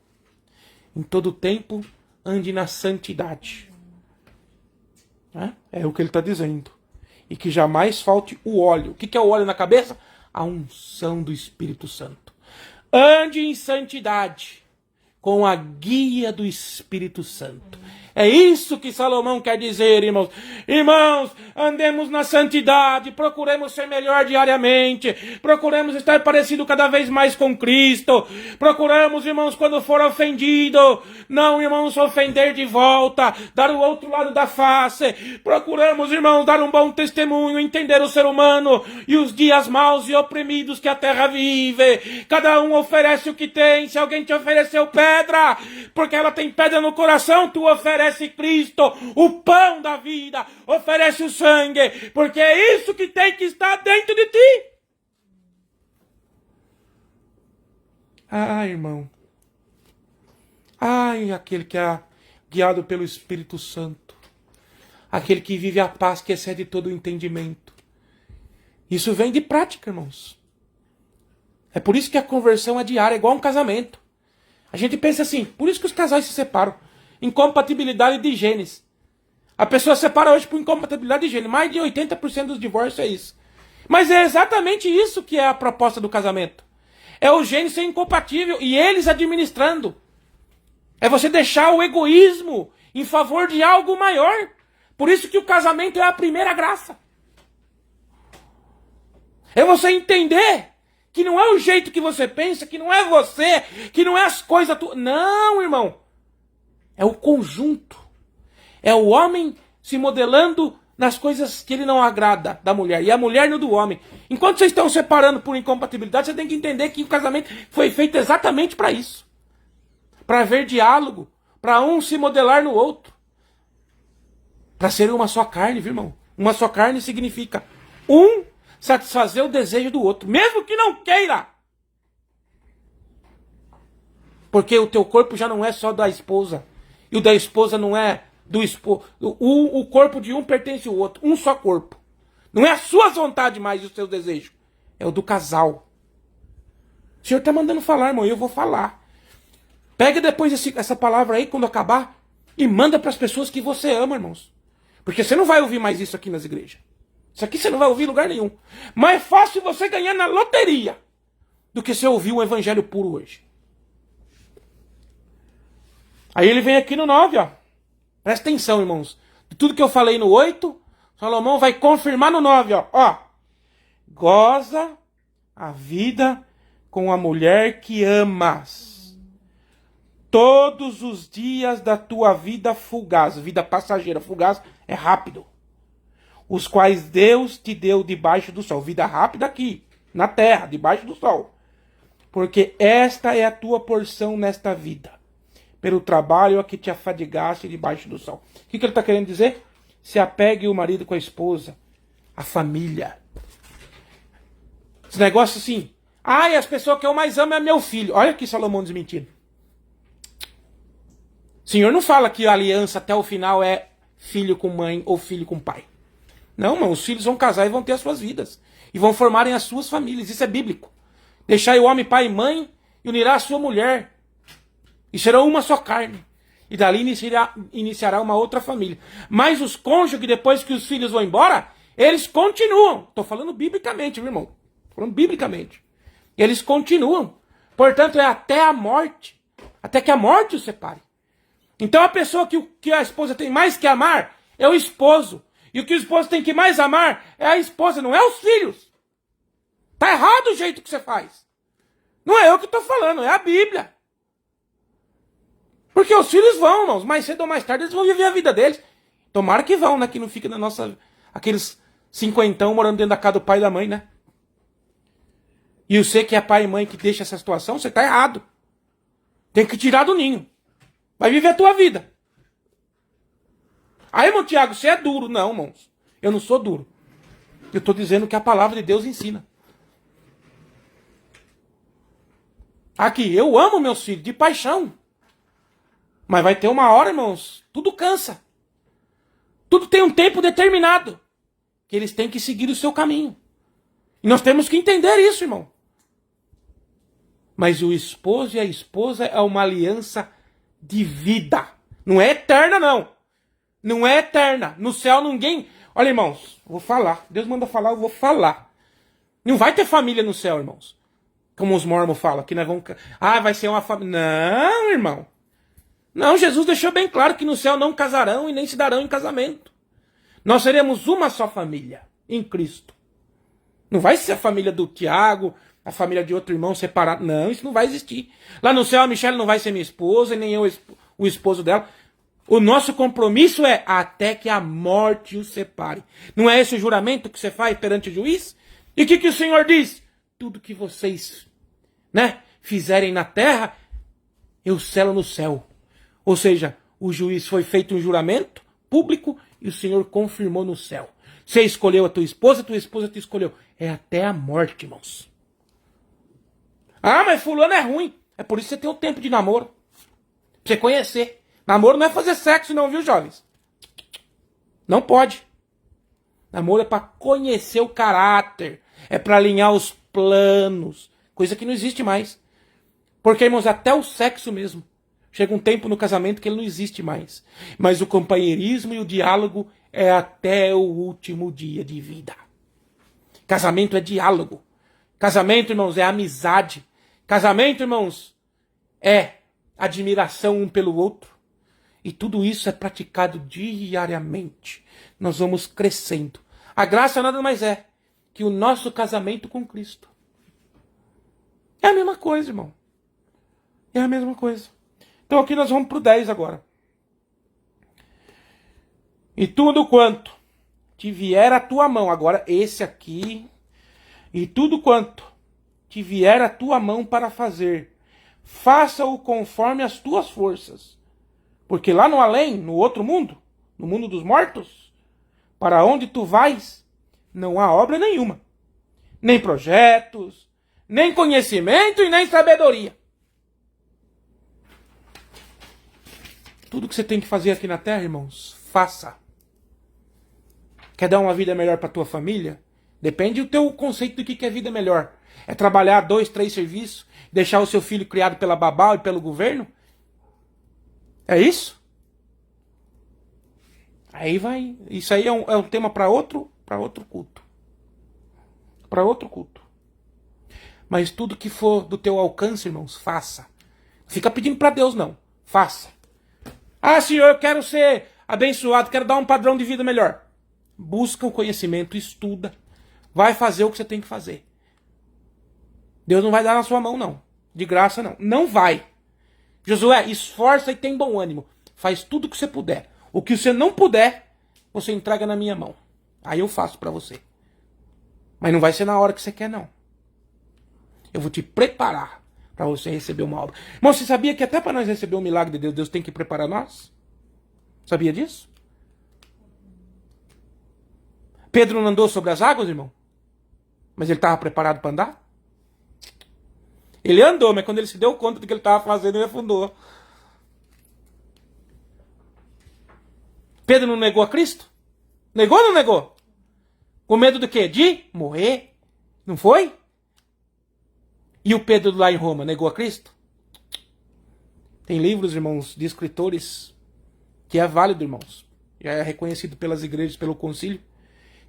Em todo tempo ande na santidade. É o que ele está dizendo. E que jamais falte o óleo. O que é o óleo na cabeça? A unção do Espírito Santo. Ande em santidade, com a guia do Espírito Santo. É isso que Salomão quer dizer, irmãos. Irmãos, andemos na santidade, procuremos ser melhor diariamente, procuremos estar parecido cada vez mais com Cristo, procuramos, irmãos, quando for ofendido, não, irmãos, ofender de volta, dar o outro lado da face, procuramos, irmãos, dar um bom testemunho, entender o ser humano e os dias maus e oprimidos que a terra vive. Cada um oferece o que tem. Se alguém te ofereceu pedra, porque ela tem pedra no coração, tu oferece Cristo, o pão da vida, oferece o sangue, porque é isso que tem que estar dentro de ti. Irmão. Aquele que é guiado pelo Espírito Santo. Aquele que vive a paz que excede todo o entendimento. Isso vem de prática, irmãos. É por isso que a conversão é diária, é igual a um casamento. A gente pensa assim, por isso que os casais se separam. Incompatibilidade de genes. A pessoa separa hoje por incompatibilidade de gênero. Mais de 80% dos divórcios é isso. Mas é exatamente isso que é a proposta do casamento. É o gênero ser incompatível e eles administrando. É você deixar o egoísmo em favor de algo maior. Por isso que o casamento é a primeira graça. É você entender que não é o jeito que você pensa, que não é você, que não é as coisas... Não, irmão. É o conjunto. É o homem se modelando nas coisas que ele não agrada da mulher. E a mulher no do homem. Enquanto vocês estão separando por incompatibilidade, você tem que entender que o casamento foi feito exatamente para isso. Para haver diálogo. Para um se modelar no outro. Para ser uma só carne, viu, irmão? Uma só carne significa um satisfazer o desejo do outro, mesmo que não queira. Porque o teu corpo já não é só da esposa. E o da esposa não é do esposo. O corpo de um pertence ao outro. Um só corpo. Não é a sua vontade mais e o seu desejo. É o do casal. O Senhor está mandando falar, irmão, e eu vou falar. Pega depois essa palavra aí, quando acabar, e manda para as pessoas que você ama, irmãos. Porque você não vai ouvir mais isso aqui nas igrejas. Isso aqui você não vai ouvir em lugar nenhum. Mais fácil você ganhar na loteria do que você ouvir um evangelho puro hoje. Aí ele vem aqui no 9, ó. Presta atenção, irmãos. De tudo que eu falei no 8, Salomão vai confirmar no 9, ó. Ó. Goza a vida com a mulher que amas. Todos os dias da tua vida fugaz. Vida passageira. Fugaz é rápido. Os quais Deus te deu debaixo do sol. Vida rápida aqui, na terra, debaixo do sol. Porque esta é a tua porção nesta vida. Pelo trabalho a que te afadigaste debaixo do sol. O que ele está querendo dizer? Se apegue o marido com a esposa. A família. Esse negócio assim. Ai, as pessoas que eu mais amo é meu filho. Olha aqui Salomão desmentindo. O Senhor não fala que a aliança até o final é filho com mãe ou filho com pai. Não, mano, os filhos vão casar e vão ter as suas vidas. E vão formarem as suas famílias. Isso é bíblico. Deixai o homem pai e mãe e unirá a sua mulher. E serão uma só carne. E dali iniciará uma outra família. Mas os cônjuges, depois que os filhos vão embora, eles continuam. Estou falando biblicamente, meu irmão. Estou falando biblicamente. Eles continuam. Portanto, é até a morte. Até que a morte os separe. Então a pessoa que a esposa tem mais que amar é o esposo. E o que o esposo tem que mais amar é a esposa, não é os filhos. Tá errado o jeito que você faz. Não é eu que estou falando, é a Bíblia. Porque os filhos vão, irmãos, mais cedo ou mais tarde eles vão viver a vida deles. Tomara que vão, né? Que não fica na nossa... Aqueles cinquentão morando dentro da casa do pai e da mãe, né? E você que é pai e mãe que deixa essa situação, você tá errado. Tem que tirar do ninho. Vai viver a tua vida. Aí, irmão Tiago, você é duro. Não, irmãos. Eu não sou duro. Eu estou dizendo que a palavra de Deus ensina. Aqui, eu amo meus filhos de paixão. Mas vai ter uma hora, irmãos, tudo cansa. Tudo tem um tempo determinado. Que eles têm que seguir o seu caminho. E nós temos que entender isso, irmão. Mas o esposo e a esposa é uma aliança de vida. Não é eterna, não. Não é eterna. No céu ninguém... Olha, irmãos, eu vou falar. Deus manda falar, eu vou falar. Não vai ter família no céu, irmãos. Como os mormons falam, que nós vamos... Ah, vai ser uma família... Não, irmão. Não, Jesus deixou bem claro que no céu não casarão e nem se darão em casamento. Nós seremos uma só família em Cristo. Não vai ser a família do Tiago, a família de outro irmão separado. Não, isso não vai existir. Lá no céu a Michelle não vai ser minha esposa, e nem eu o esposo dela. O nosso compromisso é até que a morte os separe. Não é esse o juramento que você faz perante o juiz? E o que o Senhor diz? Tudo que vocês, fizerem na terra, eu selo no céu. Ou seja, o juiz foi feito um juramento público e o Senhor confirmou no céu. Você escolheu a tua esposa te escolheu. É até a morte, irmãos. Ah, mas fulano é ruim. É por isso que você tem um tempo de namoro. Pra você conhecer. Namoro não é fazer sexo não, viu, jovens? Não pode. Namoro é para conhecer o caráter. É para alinhar os planos. Coisa que não existe mais. Porque, irmãos, até o sexo mesmo Chega um tempo no casamento que ele não existe mais. Mas o companheirismo e o diálogo é até o último dia de vida. Casamento é diálogo. Casamento, irmãos, é amizade. Casamento, irmãos, é admiração um pelo outro. E tudo isso é praticado diariamente. Nós vamos crescendo. A graça nada mais é que o nosso casamento com Cristo. É a mesma coisa, irmão. É a mesma coisa. Então aqui nós vamos para o 10 agora. E tudo quanto te vier à tua mão. Agora esse aqui. E tudo quanto te vier à tua mão para fazer, faça-o conforme as tuas forças. Porque lá no além, no outro mundo, no mundo dos mortos, para onde tu vais, não há obra nenhuma. Nem projetos, nem conhecimento e nem sabedoria. Tudo que você tem que fazer aqui na terra, irmãos, faça. Quer dar uma vida melhor para tua família? Depende do teu conceito do que é vida melhor. É trabalhar 2, 3 serviços, deixar o seu filho criado pela babá e pelo governo? É isso? Aí vai. Isso aí é um tema para outro culto. Para outro culto. Mas tudo que for do teu alcance, irmãos, faça. Não fica pedindo para Deus, não. Faça. Ah, Senhor, eu quero ser abençoado, quero dar um padrão de vida melhor. Busca o conhecimento, estuda. Vai fazer o que você tem que fazer. Deus não vai dar na sua mão, não. De graça, não. Não vai. Josué, esforça e tem bom ânimo. Faz tudo o que você puder. O que você não puder, você entrega na minha mão. Aí eu faço para você. Mas não vai ser na hora que você quer, não. Eu vou te preparar para você receber uma obra. Irmão, você sabia que até para nós receber um milagre de Deus, Deus tem que preparar nós? Sabia disso? Pedro não andou sobre as águas, irmão? Mas ele estava preparado para andar? Ele andou, mas quando ele se deu conta do que ele estava fazendo, ele afundou. Pedro não negou a Cristo? Negou ou não negou? Com medo do quê? De morrer. Não foi? E o Pedro lá em Roma negou a Cristo? Tem livros, irmãos, de escritores que é válido, irmãos. Já é reconhecido pelas igrejas, pelo concílio,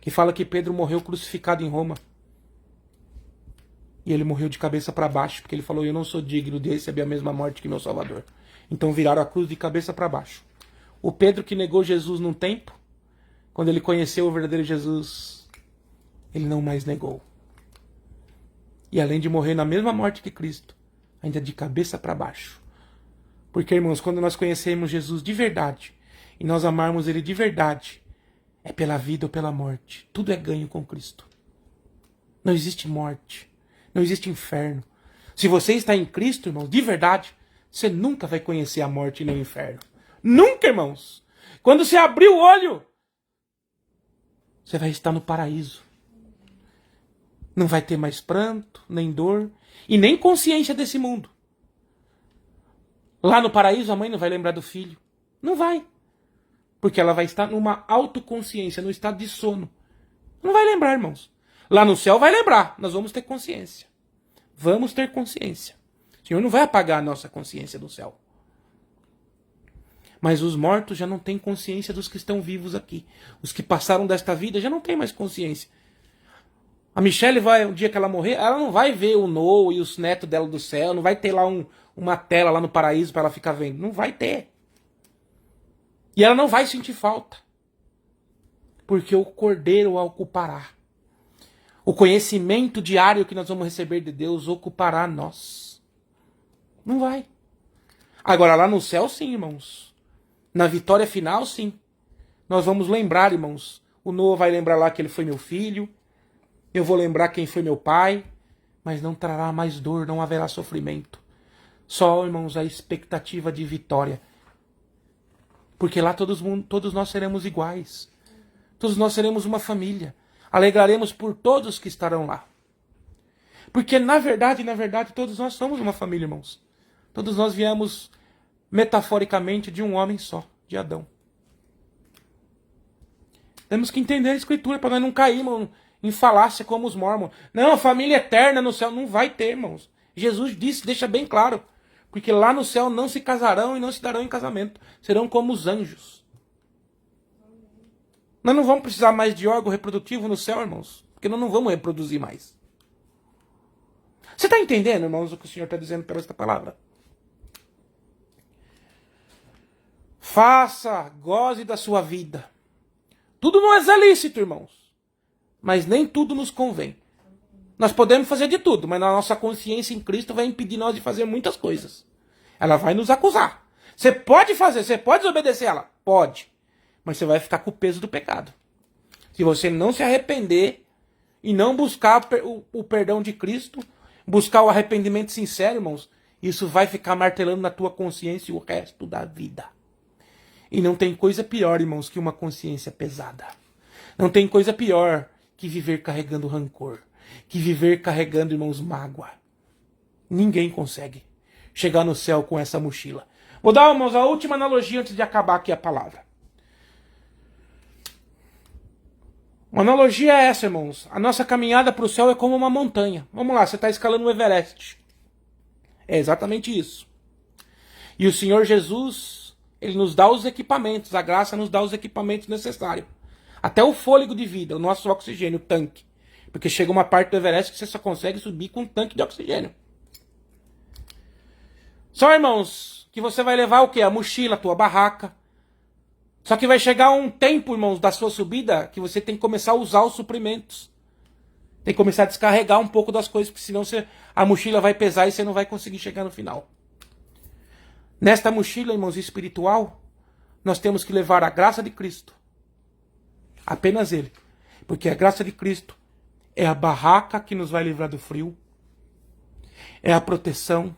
que fala que Pedro morreu crucificado em Roma. E ele morreu de cabeça para baixo, porque ele falou, eu não sou digno de receber a mesma morte que meu Salvador. Então viraram a cruz de cabeça para baixo. O Pedro que negou Jesus num tempo, quando ele conheceu o verdadeiro Jesus, ele não mais negou. E além de morrer na mesma morte que Cristo, ainda de cabeça para baixo. Porque, irmãos, quando nós conhecemos Jesus de verdade, e nós amarmos Ele de verdade, é pela vida ou pela morte. Tudo é ganho com Cristo. Não existe morte. Não existe inferno. Se você está em Cristo, irmãos, de verdade, você nunca vai conhecer a morte nem o inferno. Nunca, irmãos. Quando você abrir o olho, você vai estar no paraíso. Não vai ter mais pranto, nem dor, e nem consciência desse mundo. Lá no paraíso, a mãe não vai lembrar do filho. Não vai. Porque ela vai estar numa autoconsciência, no estado de sono. Não vai lembrar, irmãos. Lá no céu vai lembrar. Nós vamos ter consciência. Vamos ter consciência. O Senhor não vai apagar a nossa consciência do céu. Mas os mortos já não têm consciência dos que estão vivos aqui. Os que passaram desta vida já não têm mais consciência. A Michelle vai, um dia que ela morrer, ela não vai ver o Noah e os netos dela do céu, não vai ter lá uma tela lá no paraíso para ela ficar vendo. Não vai ter. E ela não vai sentir falta. Porque o Cordeiro a ocupará. O conhecimento diário que nós vamos receber de Deus ocupará nós. Não vai. Agora lá no céu sim, irmãos. Na vitória final sim. Nós vamos lembrar, irmãos. O Noah vai lembrar lá que ele foi meu filho. Eu vou lembrar quem foi meu pai. Mas não trará mais dor, não haverá sofrimento. Só, irmãos, a expectativa de vitória. Porque lá todos nós seremos iguais. Todos nós seremos uma família. Alegraremos por todos que estarão lá. Porque na verdade, todos nós somos uma família, irmãos. Todos nós viemos metaforicamente de um homem só, de Adão. Temos que entender a Escritura para nós não cairmos em falácia como os mormons. Não, a família eterna no céu não vai ter, irmãos. Jesus disse, deixa bem claro. Porque lá no céu não se casarão e não se darão em casamento. Serão como os anjos. Nós não vamos precisar mais de órgão reprodutivo no céu, irmãos. Porque nós não vamos reproduzir mais. Você está entendendo, irmãos, o que o Senhor está dizendo pela esta palavra? Faça, goze da sua vida. Tudo não é lícito, irmãos. Mas nem tudo nos convém. Nós podemos fazer de tudo, mas a nossa consciência em Cristo vai impedir nós de fazer muitas coisas. Ela vai nos acusar. Você pode fazer, você pode desobedecer ela? Pode. Mas você vai ficar com o peso do pecado. Se você não se arrepender e não buscar o perdão de Cristo, buscar o arrependimento sincero, irmãos, isso vai ficar martelando na tua consciência o resto da vida. E não tem coisa pior, irmãos, que uma consciência pesada. Não tem coisa pior que viver carregando rancor. Que viver carregando, irmãos, mágoa. Ninguém consegue chegar no céu com essa mochila. Vou dar, irmãos, a última analogia antes de acabar aqui a palavra. Uma analogia é essa, irmãos. A nossa caminhada para o céu é como uma montanha. Vamos lá, você está escalando o Everest. É exatamente isso. E o Senhor Jesus, Ele nos dá os equipamentos. A graça nos dá os equipamentos necessários. Até o fôlego de vida, o nosso oxigênio, o tanque. Porque chega uma parte do Everest que você só consegue subir com um tanque de oxigênio. Só, irmãos, que você vai levar o quê? A mochila, a tua barraca. Só que vai chegar um tempo, irmãos, da sua subida que você tem que começar a usar os suprimentos. Tem que começar a descarregar um pouco das coisas, porque senão a mochila vai pesar e você não vai conseguir chegar no final. Nesta mochila, irmãos, espiritual, nós temos que levar a graça de Cristo. Apenas Ele. Porque a graça de Cristo é a barraca que nos vai livrar do frio. É a proteção.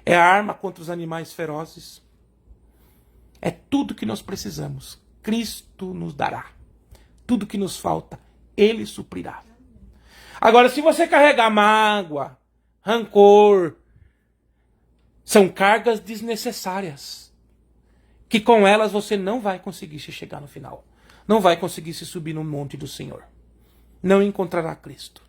É a arma contra os animais ferozes. É tudo que nós precisamos. Cristo nos dará. Tudo que nos falta, Ele suprirá. Agora, se você carregar mágoa, rancor, são cargas desnecessárias. Que com elas você não vai conseguir se chegar no final. Não vai conseguir se subir no monte do Senhor. Não encontrará Cristo.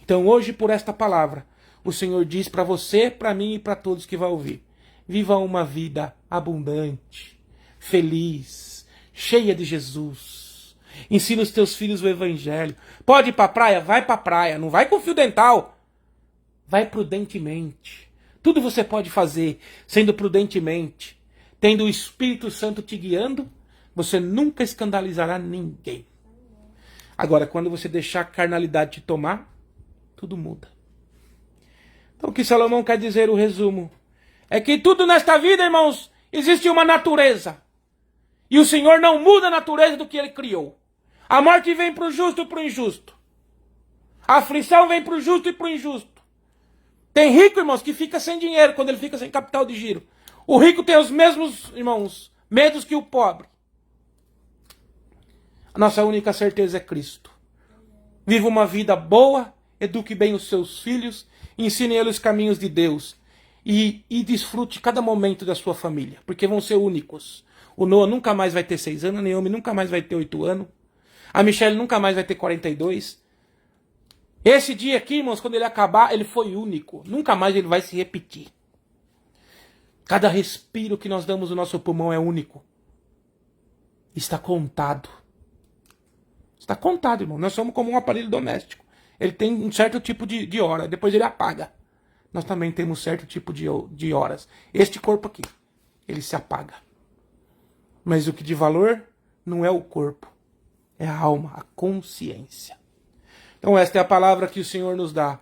Então hoje, por esta palavra, o Senhor diz para você, para mim e para todos que vão ouvir: viva uma vida abundante, feliz, cheia de Jesus. Ensina os teus filhos o Evangelho. Pode ir para a praia? Vai para a praia. Não vai com fio dental. Vai prudentemente. Tudo você pode fazer sendo prudentemente, tendo o Espírito Santo te guiando. Você nunca escandalizará ninguém. Agora, quando você deixar a carnalidade te tomar, tudo muda. Então o que Salomão quer dizer, o resumo, é que tudo nesta vida, irmãos, existe uma natureza. E o Senhor não muda a natureza do que Ele criou. A morte vem para o justo e para o injusto. A aflição vem para o justo e para o injusto. Tem rico, irmãos, que fica sem dinheiro quando ele fica sem capital de giro. O rico tem os mesmos, irmãos, medos que o pobre. A nossa única certeza é Cristo. Viva uma vida boa, eduque bem os seus filhos, ensine eles os caminhos de Deus e desfrute cada momento da sua família, porque vão ser únicos. O Noah nunca mais vai ter 6 anos, a Naomi nunca mais vai ter 8 anos, a Michelle nunca mais vai ter 42. Esse dia aqui, irmãos, quando ele acabar, ele foi único. Nunca mais ele vai se repetir. Cada respiro que nós damos no nosso pulmão é único. Está contado. Está contado, irmão. Nós somos como um aparelho doméstico. Ele tem um certo tipo de hora, depois ele apaga. Nós também temos um certo tipo de horas. Este corpo aqui, ele se apaga. Mas o que de valor não é o corpo, é a alma, a consciência. Então esta é a palavra que o Senhor nos dá.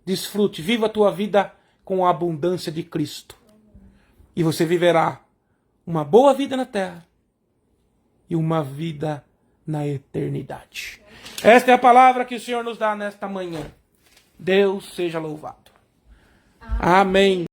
Desfrute, viva a tua vida com a abundância de Cristo. E você viverá uma boa vida na terra e uma vida na eternidade. Esta é a palavra que o Senhor nos dá nesta manhã. Deus seja louvado. Amém.